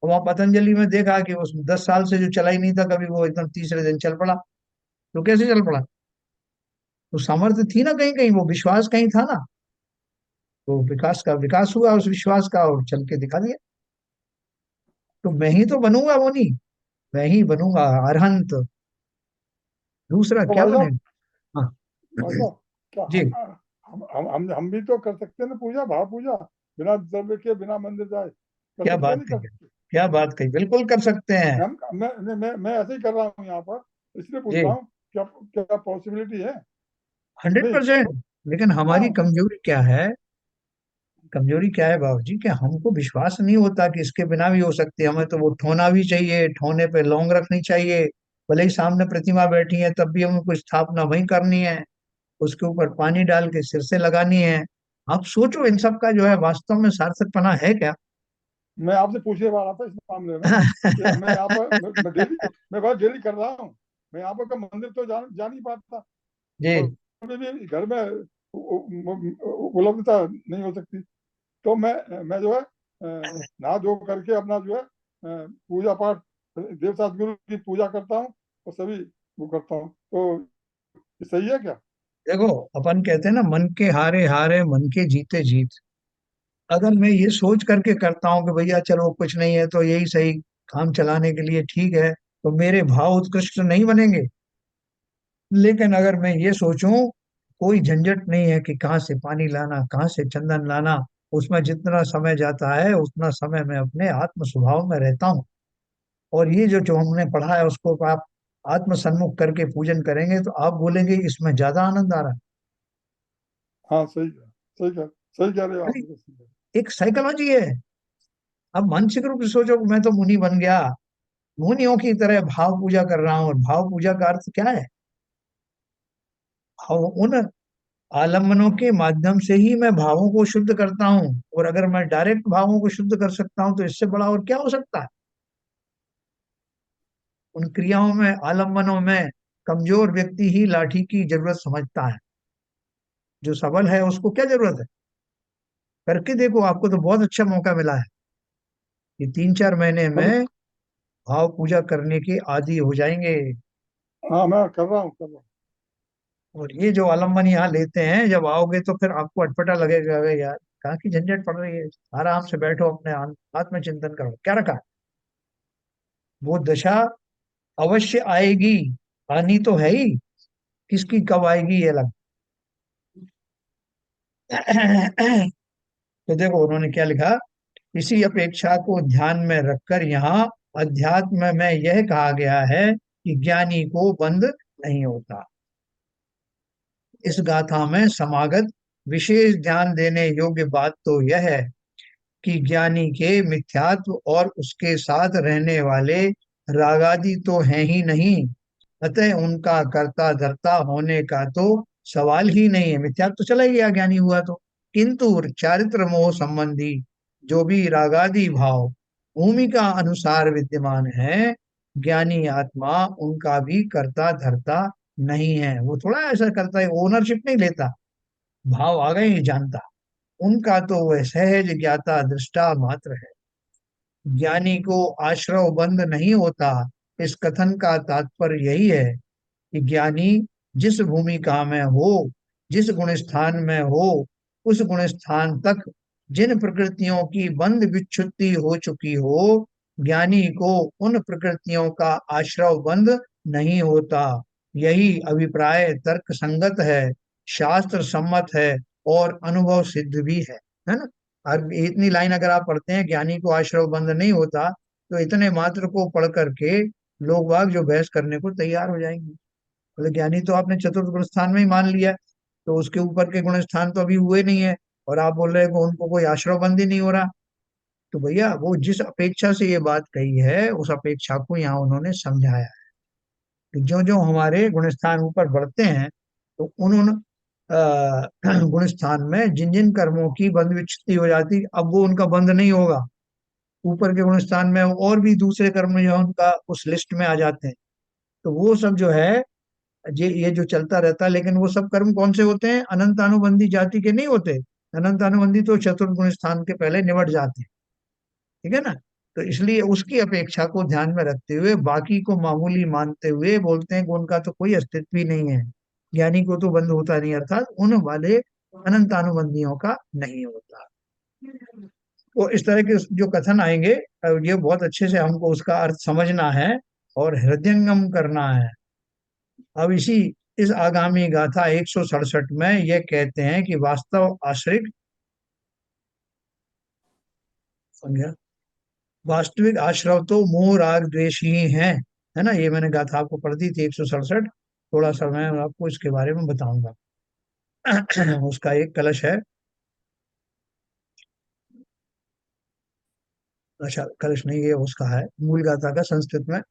और वहां पतंजलि में देखा कि उस 10 साल से जो चला ही नहीं था कभी, वो एकदम तीसरे दिन चल पड़ा। तो कैसे चल पड़ा? तो सामर्थ्य थी ना कहीं कहीं, वो विश्वास कहीं था ना। तो विकास का विकास हुआ उस विश्वास का, और चल के दिखा दिया। तो मैं ही तो बनूंगा वो नहीं, मैं ही बनूंगा अरहंत। दूसरा तो क्या भाई साहब, बनेगा? हाँ। भाई साहब, क्या जी, हम भी तो कर सकते हैं ना पूजा, भाव पूजा, बिना द्रव्य के, बिना मंदिर जाए, कर क्या सकते हैं बात नहीं कर कही, सकते? क्या बात कही, बिल्कुल कर सकते हैं। मैं ऐसे ही कर रहा हूँ यहाँ पर, इसलिए पूछ रहा जी, हूँ, क्या क्या पॉसिबिलिटी है कि हंड्रेड नहीं? परसेंट लेकिन हमारी हाँ, कमजोरी क्या है? कमजोरी क्या है बाबू जी, कि हमको विश्वास नहीं होता कि इसके बिना भी हो सकती है। हमें तो वो ठोना भी चाहिए, ठोने पे लौंग रखनी चाहिए। भले ही सामने प्रतिमा बैठी है, तब भी हमें कुछ स्थापना वहीं करनी है, उसके ऊपर पानी डाल के सिर से लगानी है। आप सोचो, इन सब का जो है वास्तव में सार्थकपना है क्या? मैं आपसे पूछने वाला था इस मामले में कि मैं यहाँ पर, मैं डेली, मैं बहुत डेली कर रहा हूँ। मैं यहाँ पर का मंदिर तो जा नहीं पाता, और जी, अभी भी घर में उपलब्धता नहीं हो सकती। तो मैं जो है नहा धो करके अपना जो है पूजा पाठ, देवता गुरु की पूजा करता हूँ, और सभी वो करता हूँ। तो ये सही है क्या? देखो, अपन कहते हैं ना, मन के हारे हारे मन के जीते जीत। अगर मैं ये सोच करके करता हूँ कि भैया चलो कुछ नहीं है तो यही सही, काम चलाने के लिए ठीक है, तो मेरे भाव उत्कृष्ट नहीं बनेंगे। लेकिन अगर मैं ये सोचूं, कोई झंझट नहीं है कि कहाँ से पानी लाना, कहाँ से चंदन लाना, उसमें जितना समय जाता है उतना समय मैं अपने आत्म स्वभाव में रहता हूँ। और ये जो जो हमने पढ़ा है उसको आप आत्म सन्मुख करके पूजन करेंगे, तो आप बोलेंगे इसमें ज्यादा आनंद आ रहा हाँ, सही है, सही कह रहे हो है। आप, बिल्कुल सही है। एक साइकोलॉजी है। अब मानसिक रूप से सोचो कि मैं तो मुनि बन गया, मुनियों की तरह भाव पूजा कर रहा हूँ। और भाव पूजा का अर्थ क्या है? उन आलम्बनों के माध्यम से ही मैं भावों को शुद्ध करता हूँ, और अगर मैं डायरेक्ट भावों को शुद्ध कर सकता हूँ तो इससे बड़ा और क्या हो सकता है। उन क्रियाओं में, आलम्बनों में कमजोर व्यक्ति ही लाठी की जरूरत समझता है, जो सबल है उसको क्या जरूरत है। करके देखो, आपको तो बहुत अच्छा मौका मिला है। ये 3-4 महीने चलो। में भाव पूजा करने के आदी हो जाएंगे। हाँ, मैं कर रहा हूँ, कर रहा हूँ। और ये जो आलम्बन यहाँ लेते हैं, जब आओगे तो फिर आपको अटपटा लगेगा, अरे यार कहाँ की झंझट पड़ रही है, आराम से बैठो, अपने आत्म चिंतन करो, क्या रखा। वो दशा अवश्य आएगी, आनी तो है ही, किसकी कब आएगी ये अलग। तो देखो उन्होंने क्या लिखा, इसी अपेक्षा को ध्यान में रखकर यहाँ अध्यात्म में यह कहा गया है कि ज्ञानी को बंध नहीं होता। इस गाथा में समागत विशेष ध्यान देने योग्य बात तो यह है कि ज्ञानी के मिथ्यात्व और उसके साथ रहने वाले रागादि तो हैं ही नहीं, अतः उनका कर्ता धर्ता होने का तो सवाल ही नहीं है। मिथ्यात्व तो चला ही गया ज्ञानी हुआ तो। किंतु चारित्र मोह संबंधी जो भी रागादि भाव भूमिका अनुसार विद्यमान है, ज्ञानी आत्मा उनका भी कर्ता धर्ता नहीं है। वो थोड़ा ऐसा करता है, ओनरशिप नहीं लेता, भाव आ गए ही जानता, उनका तो वह सहज ज्ञाता दृष्टा मात्र है। ज्ञानी को आश्रव बंध नहीं होता। इस कथन का तात्पर्य यही है कि ज्ञानी जिस भूमिका में हो, जिस गुण स्थान में हो, उस गुण स्थान तक जिन प्रकृतियों की बंध विच्छुत्ति हो चुकी हो, ज्ञानी को उन प्रकृतियों का आश्रव बंध नहीं होता। यही अभिप्राय तर्क संगत है, शास्त्र सम्मत है और अनुभव सिद्ध भी है ना। अब इतनी लाइन अगर आप पढ़ते हैं, ज्ञानी को आश्रव बंध नहीं होता, तो इतने मात्र को पढ़ करके लोग बाग जो बहस करने को तैयार हो जाएंगे। बोले ज्ञानी तो आपने चतुर्थ गुण स्थान में ही मान लिया, तो उसके ऊपर के गुण स्थान तो अभी हुए नहीं है, और आप बोल रहे हैं कि उनको कोई आश्रव बंदी नहीं हो रहा। तो भैया वो जिस अपेक्षा से ये बात कही है, उस अपेक्षा को यहाँ उन्होंने समझाया है कि जो जो हमारे गुण स्थान ऊपर बढ़ते हैं, तो उन उन गुण स्थान में जिन जिन कर्मों की बंध विच्छित्ति हो जाती, अब वो उनका बंध नहीं होगा। ऊपर के गुण स्थान में और भी दूसरे कर्म जो है उनका उस लिस्ट में आ जाते हैं, तो वो सब जो है ये जो चलता रहता है। लेकिन वो सब कर्म कौन से होते हैं, अनंत अनुबंधी जाति के नहीं होते। अनंत अनुबंधी तो चतुर्गुण स्थान के पहले निबट जाते हैं, ठीक है ना। तो इसलिए उसकी अपेक्षा को ध्यान में रखते हुए, बाकी को मामूली मानते हुए बोलते हैं कि उनका तो कोई अस्तित्व ही नहीं है, ज्ञानी को तो बंद होता नहीं, अर्थात उन वाले अनंत अनुबंधियों का नहीं होता। तो इस तरह के जो कथन आएंगे, ये बहुत अच्छे से हमको उसका अर्थ समझना है और हृदयंगम करना है। अब इस आगामी गाथा 167 में ये कहते हैं कि वास्तव आश्रित, समझा, वास्तविक आश्रव तो मोह राग द्वेष ही है ना। ये मैंने गाथा आपको पढ़ दी थी 167। थोड़ा सा मैं आपको इसके बारे में बताऊंगा। उसका एक कलश है, अच्छा कलश नहीं, ये उसका है मूल गाथा का संस्कृत में।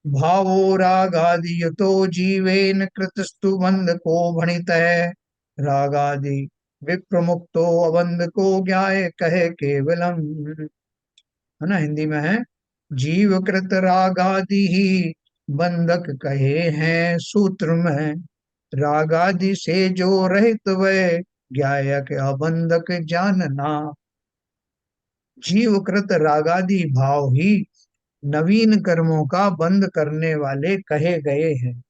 भावो रागादि युतो जीवेन कृतस्तु बंध को भणित है, रागादि विप्रमुक्तो अबंध को ज्ञाय कहे केवलम। है ना, हिंदी में है, जीव कृत रागादि ही बंधक कहे हैं सूत्र में, रागादि से जो रहित वह ज्ञायक अबंधक जानना। जीवकृत रागादि भाव ही नवीन कर्मों का बंद करने वाले कहे गए हैं।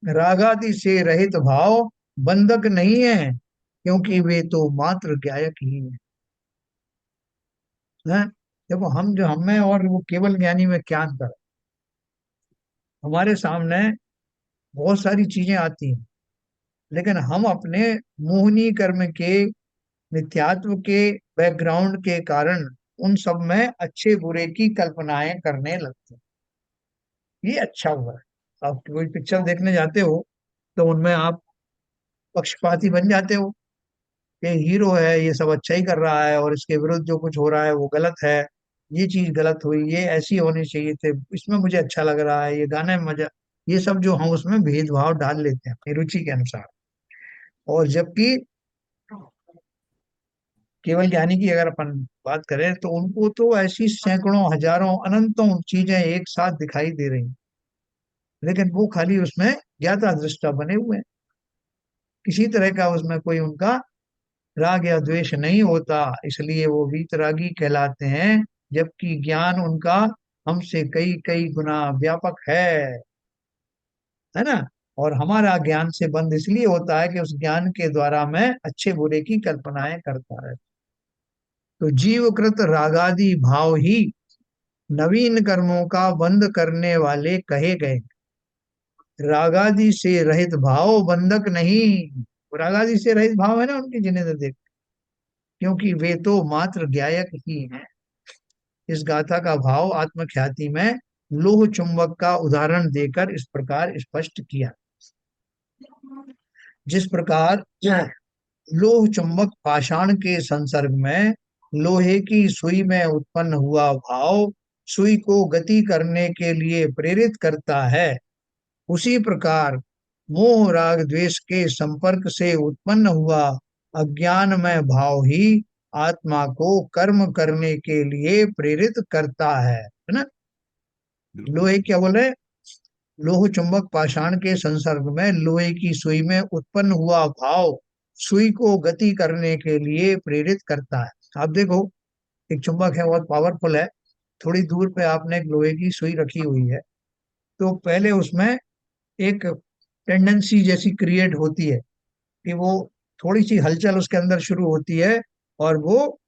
रागादि से रहित भाव बंधक नहीं है, क्योंकि वे तो मात्र ज्ञायक ही हैं। देखो हम जो हमें और वो केवल ज्ञानी में क्या अंतर है। हमारे सामने बहुत सारी चीजें आती हैं, लेकिन हम अपने मोहनी कर्म के, मिथ्यात्व के बैकग्राउंड के कारण उन सब में अच्छे बुरे की कल्पनाएं करने लगते हैं। ये अच्छा हुआ है। आप कोई पिक्चर देखने जाते हो तो उनमें आप पक्षपाती बन जाते हो कि हीरो है, ये सब अच्छा ही कर रहा है और इसके विरुद्ध जो कुछ हो रहा है वो गलत है, ये चीज गलत हुई, ये ऐसी होनी चाहिए थे, इसमें मुझे अच्छा लग रहा है, ये गाने में मजा। ये सब जो हम उसमें भेदभाव डाल लेते हैं अपनी रुचि के अनुसार। और जबकि केवल ज्ञानी की अगर अपन बात करें तो उनको तो ऐसी सैकड़ों हजारों अनंतों चीजें एक साथ दिखाई दे रही, लेकिन वो खाली उसमें ज्ञाता दृष्टा बने हुए हैं। किसी तरह का उसमें कोई उनका राग या द्वेष नहीं होता, इसलिए वो वीतरागी कहलाते हैं। जबकि ज्ञान उनका हमसे कई कई गुना व्यापक है ना। और हमारा ज्ञान से बंद इसलिए होता है कि उस ज्ञान के द्वारा मैं अच्छे बुरे की कल्पनाएं करता है। तो जीवकृत रागादि भाव ही नवीन कर्मों का बंद करने वाले कहे गए। रागादि से रहित भाव बंधक नहीं। रागादि से रहित भाव है ना उनके, जिन्हें तो देख, क्योंकि वे तो मात्र ज्ञायक ही हैं। इस गाथा का भाव आत्मख्याति में लोह चुंबक का उदाहरण देकर इस प्रकार स्पष्ट किया। जिस प्रकार लोह चुंबक पाषाण के संसर्ग में लोहे की सुई में उत्पन्न हुआ भाव सुई को गति करने के लिए प्रेरित करता है, उसी प्रकार मोह राग द्वेष के संपर्क से उत्पन्न हुआ अज्ञान में भाव ही आत्मा को कर्म करने के लिए प्रेरित करता है ना। बिल्कुल। लोहे क्या बोले, लोह चुंबक पाषाण के संसर्ग में लोहे की सुई में उत्पन्न हुआ भाव सुई को गति करने के लिए प्रेरित करता है। आप देखो, एक चुंबक है, बहुत पावरफुल है, थोड़ी दूर पे आपने एक लोहे की सुई रखी हुई है, तो पहले उसमें एक टेंडेंसी जैसी क्रिएट होती है कि वो थोड़ी सी हलचल उसके अंदर शुरू होती है, और वो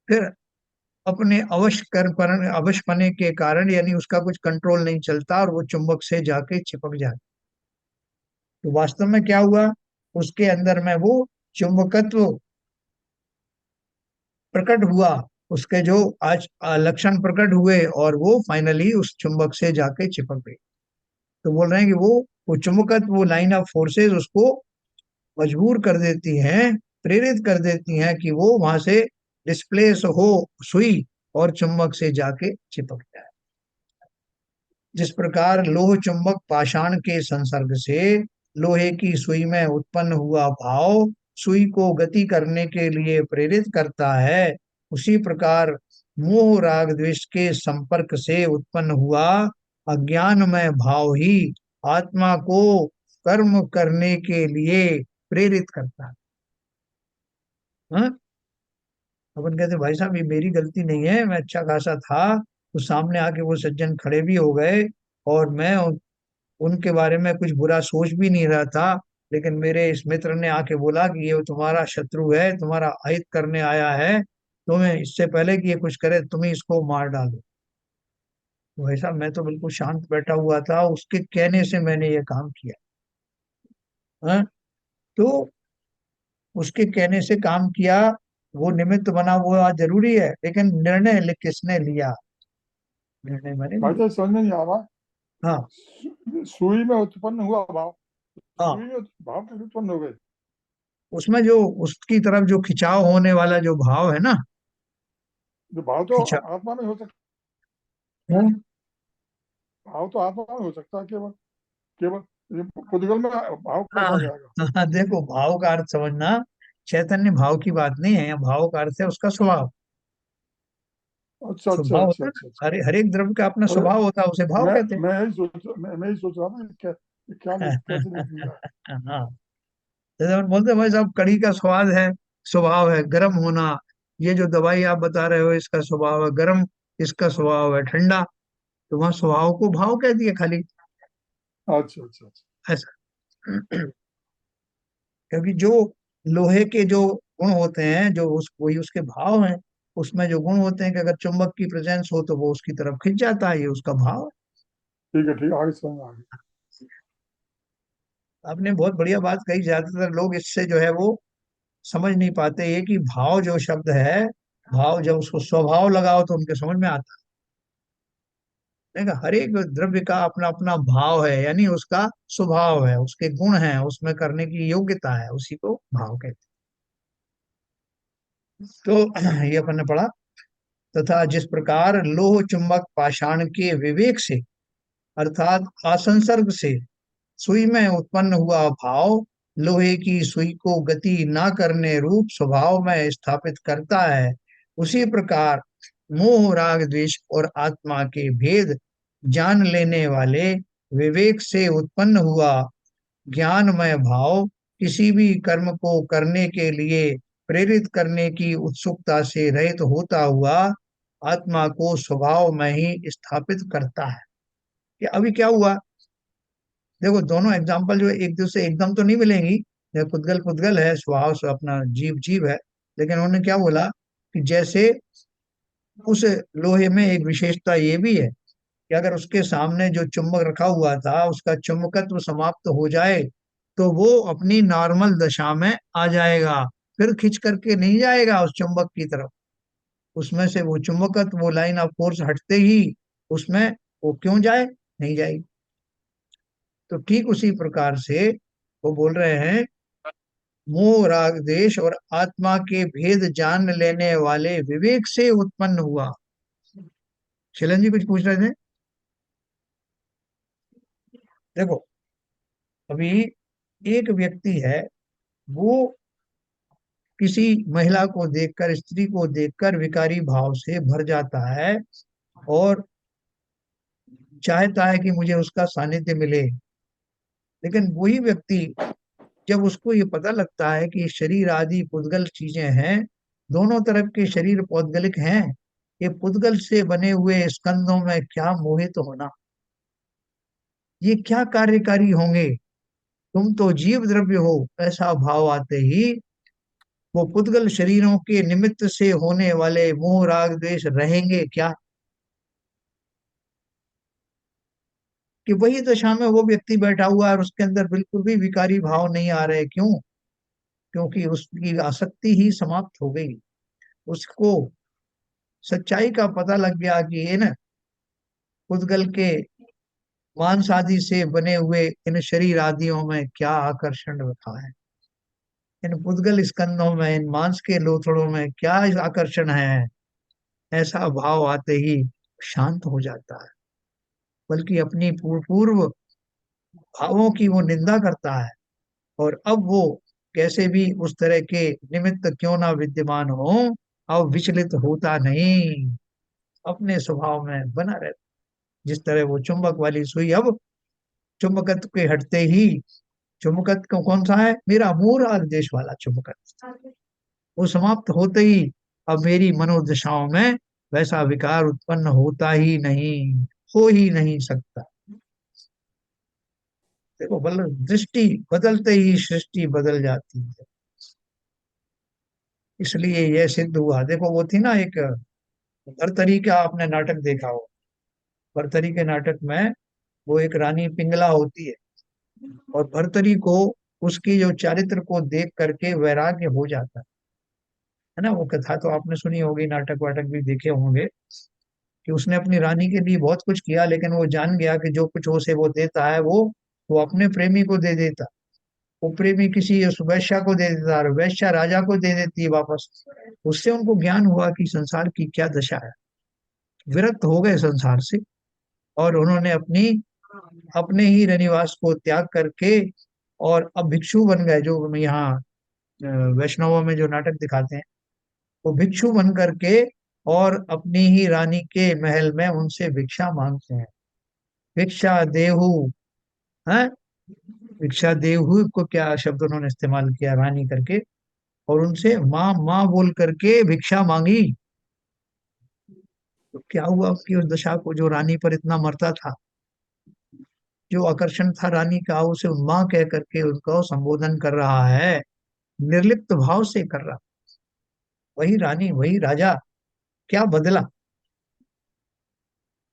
फिर अपने अवश पने के कारण, यानी उसका कुछ कंट्रोल नहीं चलता और वो चुंबक से जाके चिपक जाता। तो वास्तव में क्या हुआ, उसके अंदर में वो चुंबकत्व प्रकट हुआ, उसके जो आज लक्षण प्रकट हुए, और वो फाइनली उस चुंबक से जाके चिपक गई। तो बोल रहे हैं कि वो चुंबकत्व, वो लाइन ऑफ फोर्सेस उसको मजबूर कर देती हैं, प्रेरित कर देती हैं कि वो वहां से डिस्प्लेस हो सुई और चुंबक से जाके चिपक जाए। जिस प्रकार लोह चुंबक पाषाण के संसर्ग से लोहे की सुई में उत्पन्न हुआ भाव सुई को गति करने के लिए प्रेरित करता है, उसी प्रकार मोह राग द्वेष के संपर्क से उत्पन्न हुआ अज्ञान में भाव ही आत्मा को कर्म करने के लिए प्रेरित करता है। हाँ? अपन कहते भाई साहब ये मेरी गलती नहीं है, मैं अच्छा खासा था, तो सामने आके वो सज्जन खड़े भी हो गए, और मैं उनके बारे में कुछ बुरा सोच भी नहीं रहा था, लेकिन मेरे इस मित्र ने आके बोला कि ये तुम्हारा शत्रु है, तुम्हारा अहित करने आया है, तुम्हें इससे पहले कि ये कुछ करे तुम ही इसको मार डालो। तो भाई साहब मैं तो बिल्कुल शांत बैठा हुआ था, उसके कहने से मैंने ये काम किया। हाँ? तो उसके कहने से काम किया, वो निमित्त बना वो जरूरी है, लेकिन निर्णय किसने लिया, निर्णय मैंने भाई लिया। तो समझ में नहीं आ रहा। हाँ सुई में उत्पन्न हुआ भाव, हाँ, सुई में भाव कैसे उत्पन्न हो गए? उसमें जो उसकी तरफ जो खिंचाव होने वाला जो भाव है ना, जो भाव तो खिंचाव। आत्मा में हो सकता, हाँ भाव तो आत्मा में हो सकता है केवल, केवल ये पुद्गल में भाव कैसे आ हाँ जाएगा? हाँ, देखो भाव का अर्थ समझना, चैतन्य भाव की बात नहीं है, भाव का अर्थ है उसका स्वभाव। अच्छा अच्छा स्वभाव अच्छा होता है अच्छा अच्छा। ना, हर एक द्रव्य का अपना अरे स्वभाव होता है, उसे भाव मैं कहते मैं यही सोच रहा था कि क्या हैं। कैसे लिख दिया है। हाँ, जैसे हम बोलते हैं भाई साहब कढ़ी का स्वाद है, स्वभाव है गर्म होना, ये जो दवाई आप बता रहे हो इसका स्वभाव है गर्म, इसका स्वभाव है ठंडा। तो वहाँ स्वभाव को भाव कह दिया खाली, अच्छा अच्छा अच्छा। ऐसा। क्योंकि जो लोहे के जो गुण होते हैं, जो उस वही उसके भाव हैं, उसमें जो गुण होते हैं कि अगर चुंबक की प्रेजेंस हो तो वो उसकी तरफ खिंच जाता है, ये उसका भाव है। ठीक है आगे समझ में आ गया। आपने बहुत बढ़िया बात कही, ज्यादातर लोग इससे जो है वो समझ नहीं पाते, ये कि भाव जो शब्द है, भाव जब उसको स्वभाव लगाओ तो उनके समझ में आता है। देखा, हर एक द्रव्य का अपना अपना भाव है, यानी उसका स्वभाव है, उसके गुण हैं, उसमें करने की योग्यता है, उसी को भाव कहते हैं। तो ये अपन ने पढ़ा। तथा जिस प्रकार लोह चुंबक पाषाण के विवेक से अर्थात असंसर्ग से सुई में उत्पन्न हुआ भाव लोहे की सुई को गति ना करने रूप स्वभाव में स्थापित करता है, उसी प्रकार मोह राग द्वेष और आत्मा के भेद जान लेने वाले विवेक से उत्पन्न हुआ ज्ञानमय भाव किसी भी कर्म को करने के लिए प्रेरित करने की उत्सुकता से रहित होता हुआ आत्मा को स्वभाव में ही स्थापित करता है। कि अभी क्या हुआ, देखो दोनों एग्जाम्पल जो एक दूसरे एकदम तो नहीं मिलेंगी। ये पुद्गल पुद्गल है, स्वभाव से अपना जीव जीव है, लेकिन उन्होंने क्या बोला कि जैसे उस लोहे में एक विशेषता ये भी है कि अगर उसके सामने जो चुंबक रखा हुआ था उसका चुंबकत्व समाप्त हो जाए तो वो अपनी नॉर्मल दशा में आ जाएगा, फिर खिंच करके नहीं जाएगा उस चुंबक की तरफ। उसमें से वो चुंबकत्व, वो लाइन ऑफ फोर्स हटते ही उसमें वो क्यों जाए, नहीं जाएगी। तो ठीक उसी प्रकार से वो बोल रहे हैं मोह राग देश और आत्मा के भेद जान लेने वाले विवेक से उत्पन्न हुआ। शिलन जी कुछ पूछ रहे थे। देखो अभी एक व्यक्ति है, वो किसी महिला को देखकर, स्त्री को देखकर विकारी भाव से भर जाता है और चाहता है कि मुझे उसका सानिध्य मिले। लेकिन वही व्यक्ति जब उसको ये पता लगता है कि शरीर आदि पुद्गल चीजें हैं, दोनों तरफ के शरीर पौद्गलिक हैं, ये पुद्गल से बने हुए स्कंदों में क्या मोहित होना, ये क्या कार्यकारी होंगे, तुम तो जीव द्रव्य हो, ऐसा भाव आते ही वो पुद्गल शरीरों के निमित्त से होने वाले मोह राग द्वेष रहेंगे क्या। कि वही दशा में वो व्यक्ति बैठा हुआ है और उसके अंदर बिल्कुल भी विकारी भाव नहीं आ रहे, क्यों? क्योंकि उसकी आसक्ति ही समाप्त हो गई। उसको सच्चाई का पता लग गया कि ये ना पुद्गल के मांस आदि से बने हुए इन शरीर आदियों में क्या आकर्षण रखा है, इन पुद्गल स्कंदों में, इन मांस के लोथड़ों में क्या आकर्षण है। ऐसा भाव आते ही शांत हो जाता है, बल्कि अपनी पूर्व भावों की वो निंदा करता है। और अब वो कैसे भी उस तरह के निमित्त क्यों ना विद्यमान हो, अब विचलित होता नहीं, अपने स्वभाव में बना रहता। जिस तरह वो चुंबक वाली सुई अब चुंबकत्व के हटते ही, चुंबकत्व कौन सा है, मेरा मूल आदेश वाला चुंबकत्व, वो समाप्त होते ही अब मेरी मनोदशाओं में वैसा विकार उत्पन्न होता ही नहीं, हो ही नहीं सकता। देखो दृष्टि बदलते ही सृष्टि बदल जाती है। इसलिए यह सिद्ध हुआ। देखो वो थी ना एक भरतरी का, आपने नाटक देखा हो, भरतरी के नाटक में वो एक रानी पिंगला होती है और भरतरी को उसकी जो चारित्र को देख करके वैराग्य हो जाता है ना। वो कथा तो आपने सुनी होगी, नाटक वाटक भी देखे होंगे, कि उसने अपनी रानी के लिए बहुत कुछ किया, लेकिन वो जान गया कि जो कुछ उसे वो देता है वो अपने प्रेमी को दे देता, वो प्रेमी किसी उस वैश्या को दे देता और वैश्या राजा को दे देती है वापस। उससे उनको ज्ञान हुआ कि संसार की क्या दशा है, विरक्त हो गए संसार से और उन्होंने अपने ही रनिवास को त्याग करके और अब भिक्षु बन गए। जो यहाँ वैष्णवों में जो नाटक दिखाते हैं, वो भिक्षु बन करके और अपनी ही रानी के महल में उनसे भिक्षा मांगते हैं। भिक्षा देहु है, भिक्षा देहु को क्या शब्द उन्होंने इस्तेमाल किया, रानी करके, और उनसे माँ माँ बोल करके भिक्षा मांगी। तो क्या हुआ उसकी उस दशा को, जो रानी पर इतना मरता था, जो आकर्षण था रानी का, उसे माँ कह करके उनको संबोधन कर रहा है, निर्लिप्त भाव से कर रहा। वही रानी वही राजा, क्या बदला?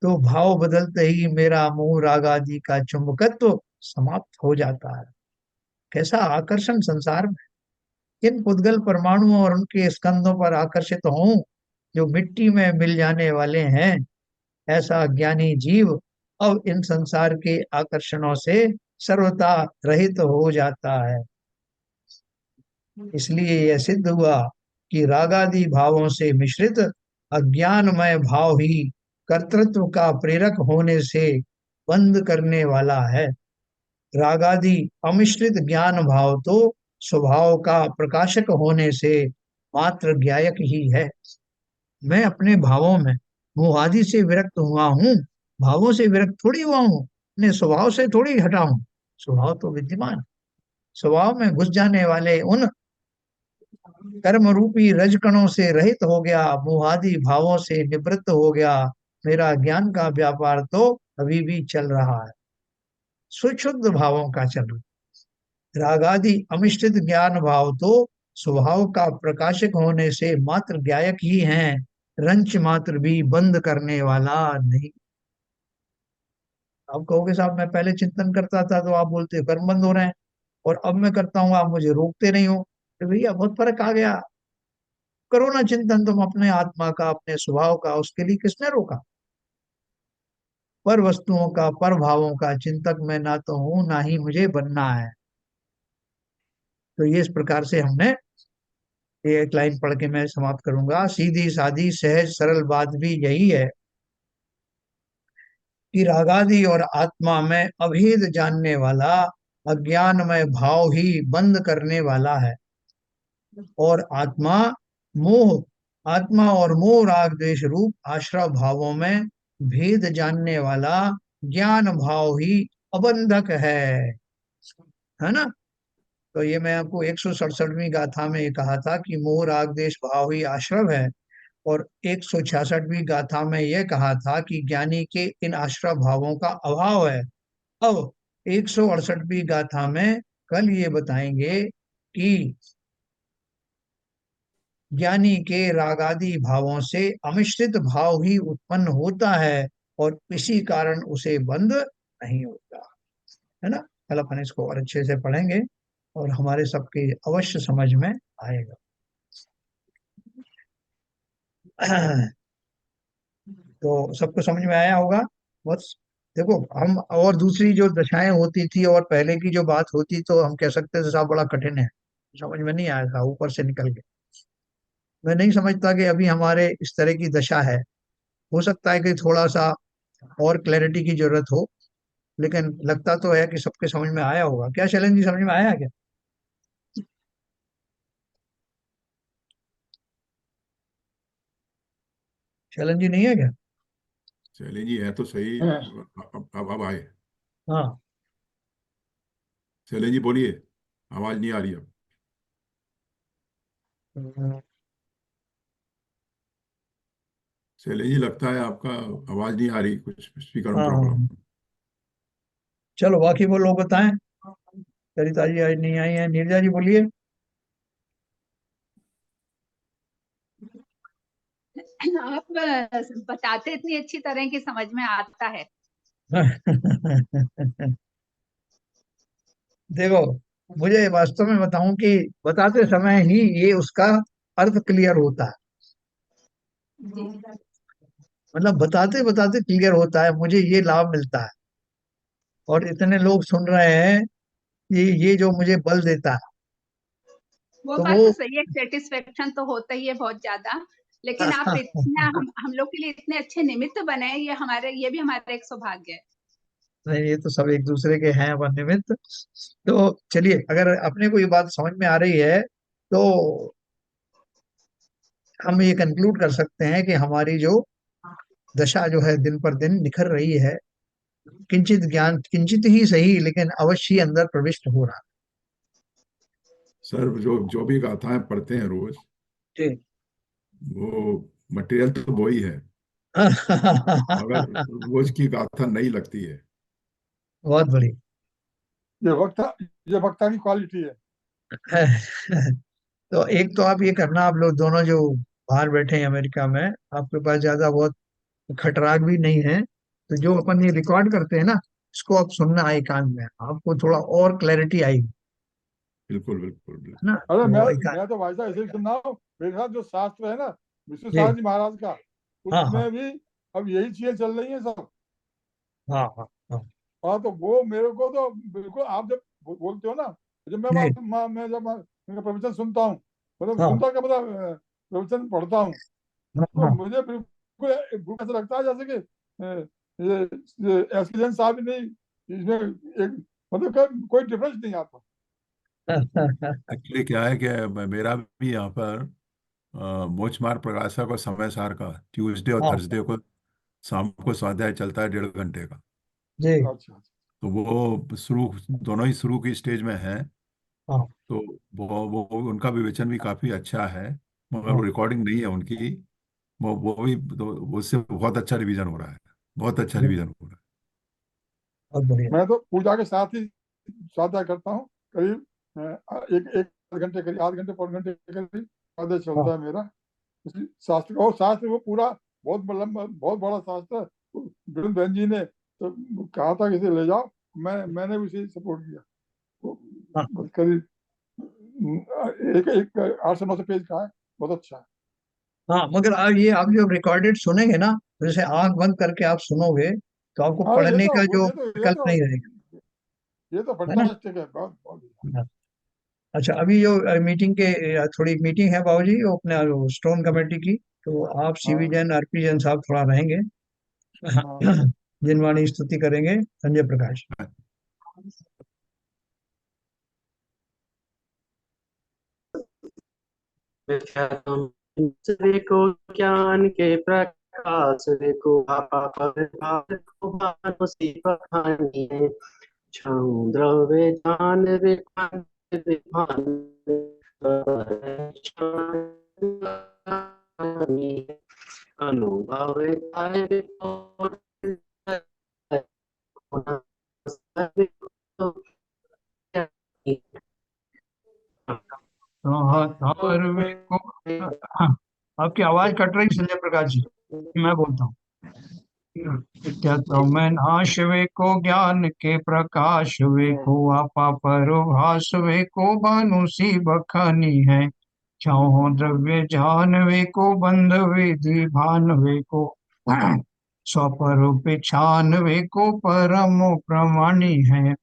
तो भाव बदलते ही मेरा मोह राग आदि का चुंबकत्व समाप्त हो जाता है। कैसा आकर्षण संसार में, किन पुद्गल परमाणुओं और उनके स्कंदों पर आकर्षित हों जो मिट्टी में मिल जाने वाले हैं। ऐसा ज्ञानी जीव अब इन संसार के आकर्षणों से सर्वथा रहित हो जाता है। इसलिए यह सिद्ध हुआ कि रागादि भावों से मिश्रित अज्ञानमय भाव ही कर्तृत्व का प्रेरक होने से बंद करने वाला है। रागादि अमिश्रित ज्ञान भाव तो स्वभाव का प्रकाशक होने से मात्र ज्ञायक ही है। मैं अपने भावों में मोहादि से विरक्त हुआ हूँ, भावों से विरक्त थोड़ी हुआ हूँ, अपने स्वभाव से थोड़ी हटा हूँ। स्वभाव तो विद्यमान, स्वभाव में घुस जाने वाले उन कर्म रूपी रजकणों से रहित हो गया, मोहादि भावों से निवृत्त हो गया। मेरा ज्ञान का व्यापार तो अभी भी चल रहा है, सुशुद्ध भावों का चल रहा है। रागादि अमिश्रित ज्ञान भाव तो स्वभाव का प्रकाशक होने से मात्र ज्ञायक ही हैं, रंच मात्र भी बंद करने वाला नहीं। आप कहोगे साहब मैं पहले चिंतन करता था तो आप बोलते हो कर्म बंद हो रहे हैं, और अब मैं करता हूँ आप मुझे रोकते नहीं हो। तो भैया बहुत फर्क आ गया। करो ना चिंतन तुम अपने आत्मा का, अपने स्वभाव का, उसके लिए किसने रोका। पर वस्तुओं का, पर भावों का चिंतक मैं ना तो हूं, ना ही मुझे बनना है। तो ये इस प्रकार से हमने, ये एक लाइन पढ़ के मैं समाप्त करूंगा। सीधी सादी सहज सरल बात भी यही है कि रागादि और आत्मा में अभेद जानने वाला अज्ञानमय भाव ही बंद करने वाला है, और मोह आत्मा और मोह राग द्वेष रूप आश्रय भावों में भेद जानने वाला ज्ञान भाव ही अबंधक है ना। तो ये मैं आपको 167वीं गाथा में ये कहा था कि मोह राग द्वेष भाव ही आश्रव है, और 166वीं गाथा में यह कहा था कि ज्ञानी के इन आश्रय भावों का अभाव है। अब 168वीं गाथा में कल ये बताएंगे कि ज्ञानी के रागादि भावों से अमिश्रित भाव ही उत्पन्न होता है, और इसी कारण उसे बंद नहीं होता है ना। कल अपन इसको और अच्छे से पढ़ेंगे और हमारे सबके अवश्य समझ में आएगा। तो सबको समझ में आया होगा। बस देखो, हम और दूसरी जो दशाएं होती थी और पहले की जो बात होती तो हम कह सकते थे साहब बड़ा कठिन है, समझ में नहीं आया था, ऊपर से निकल गया। मैं नहीं समझता कि अभी हमारे इस तरह की दशा है। हो सकता है कि थोड़ा सा और क्लैरिटी की जरूरत हो, लेकिन लगता तो है कि सबके समझ में आया होगा। क्या शैलेंद्र जी समझ में आया क्या? शैलेंद्र जी नहीं है क्या? चलिए जी, है तो सही। हाँ। अब आए। हाँ। चलिए जी, बोलिए। आवाज नहीं आ रही अब। हम्म, चलिए जी, लगता है आपका आवाज नहीं आ रही, कुछ स्पीकर में हाँ प्रॉब्लम। हाँ। चलो बाकी वो लोग बताएं। सरिता जी आज नहीं आई है, नीरजा जी बोलिए। आप बताते इतनी अच्छी तरह की समझ में आता है। देखो, मुझे वास्तव में बताऊं कि बताते समय ही ये उसका अर्थ क्लियर होता है। जी। मतलब बताते बताते क्लियर होता है, मुझे ये लाभ मिलता है और इतने लोग सुन रहे हैं, ये जो मुझे बल देता है। वो तो बात वो तो सही है, सेटिस्फेक्शन तो होता ही है बहुत ज्यादा। लेकिन आप इतना हम लोग के लिए इतने अच्छे निमित्त बने, ये भी हमारा एक सौभाग्य है। नहीं, ये तो सब एक दूसरे के हैं वन निमित्त। तो चलिए, अगर अपने को ये बात समझ में आ रही है तो हम ये कंक्लूड कर सकते हैं कि हमारी जो दशा जो है दिन पर दिन निखर रही है। किंचित ज्ञान, किंचित ही सही, लेकिन अवश्य ही अंदर प्रविष्ट हो रहा सर, जो जो भी गाथाएं पढ़ते हैं रोज, है। वो मटेरियल तो वही है, मगर रोज की गाथा नई लगती है। बहुत बड़ी। ये वक्ता ये वक्ता की क्वालिटी है। तो एक तो आप ये करना, आप लोग दोनों जो बाहर बैठे हैं अमेरिका में, आपके पास ज्यादा बहुत खटराग भी नहीं है, तो जो अपन ये रिकॉर्ड करते हैं ना, इसको आप सुनना एकांत में, आपको थोड़ा और क्लैरिटी आएगी, बिल्कुल बिल्कुल है बिल्कुल। ना। अरे तो एकांत। मैं तो भाई साहब ऐसे ही सुन रहा हूँ। मेरे साथ जो शास्त्र है ना, विष्णु जी। सहज जी महाराज का, हाँ हाँ उसमें भी अब यही चीजें चल रही हैं सब। हाँ हाँ हाँ। हाँ, तो वो मेरे को तो बिल्कुल, आप जब बोलते हो ना, जब जी। मैं जब इनका प्रवचन सुनता हूँ, मतलब हाँ सुनता क्या मतलब प्रवचन पढ़ता हूँ, हाँ तो हाँ। मुझे बिल्कुल बिल्कुल ऐसा लगता है जैसे कि ये एक्सपीरियंस साहब ही नहीं, इसमें एक मतलब कोई डिफरेंस नहीं आता। एक्चुअली क्या है कि मेरा भी यहाँ पर मोचमार प्रकाशक और समय सार का ट्यूसडे और हाँ थर्सडे को शाम को स्वाध्याय चलता है 1.5 घंटे का। जी। अच्छा अच्छा। तो वो शुरू, दोनों ही शुरू की स्टेज में हैं। हाँ तो वो उनका विवेचन भी काफ़ी अच्छा है, मगर वो हाँ रिकॉर्डिंग नहीं है उनकी। वो भी तो उससे बहुत अच्छा रिवीजन हो रहा है, बहुत अच्छा जी, रिवीजन हो रहा बहुत बढ़िया। मैं तो पूजा के साथ ही स्वाध्याय करता हूँ, करीब एक एक आध घंटे, करीब आध घंटे पौन घंटे के करीब स्वाध्याय हाँ चलता है मेरा। शास्त्र, और शास्त्र वो पूरा बहुत लंबा, बहुत बड़ा शास्त्र है। बिरन बहन जी ने तो कहा था कि इसे ले जाओ, मैंने भी इसे सपोर्ट किया। वो हाँ बस करीब एक एक 800-900 पेज का है, बहुत अच्छा है। हाँ, मगर आप जब रिकॉर्डेड सुनेंगे ना, जैसे आंख बंद करके आप सुनोगे तो आपको हाँ पढ़ने का जो ये विकल्प तो नहीं रहेगा। ये तो है ना? फंटास्टिक है, बहुत बहुत। हाँ। अच्छा, अभी जो मीटिंग के थोड़ी मीटिंग है बाबूजी, वो अपने स्टोन कमेटी की, तो आप सीवी हाँ जैन, आरपी जैन साहब थोड़ा रहेंगे। हाँ। जिनवाणी स्तुति करेंगे संजय प्रकाश। है। दूसरे को ज्ञान के प्रकाश को भाव को भानु सी बखानी है। छाऊं द्रव्य जान विज्ञान विभान अनुभव काय विभोर हाँ हाँ हाँ, हाँ, आपकी आवाज कट रही संजय प्रकाश जी, मैं बोलता हूँ। नित्यत्व में नाश वे को ज्ञान के प्रकाश वे को आपा परोभास वे को भानु सी बखानी है। छाओ द्रव्य जान वे को बंध विधि भान वे को स्वरूप छान वे को परम प्रमाणी है।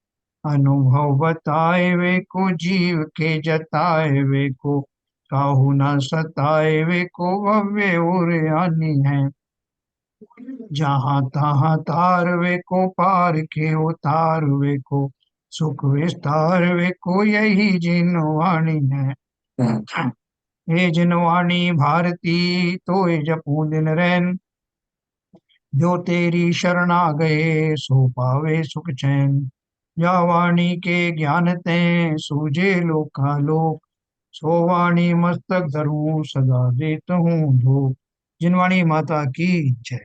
अनुभव बताए वे को जीव के जताए वे को काहू न सताए वे को भव्य उरियानी है। जहाँ तहाँ तार वे को पार के उतार वे को सुख विस्तार वे को यही जिनवाणी है। ये जिनवाणी भारती तो ये जपू दिन रैन, जो तेरी शरणा गए सो पावे सुख चैन। या वाणी के ज्ञान ते सूझे लोका लोक, सो वाणी मस्तक धरूं सदा देत हूँ धूप। जिनवाणी माता की जय।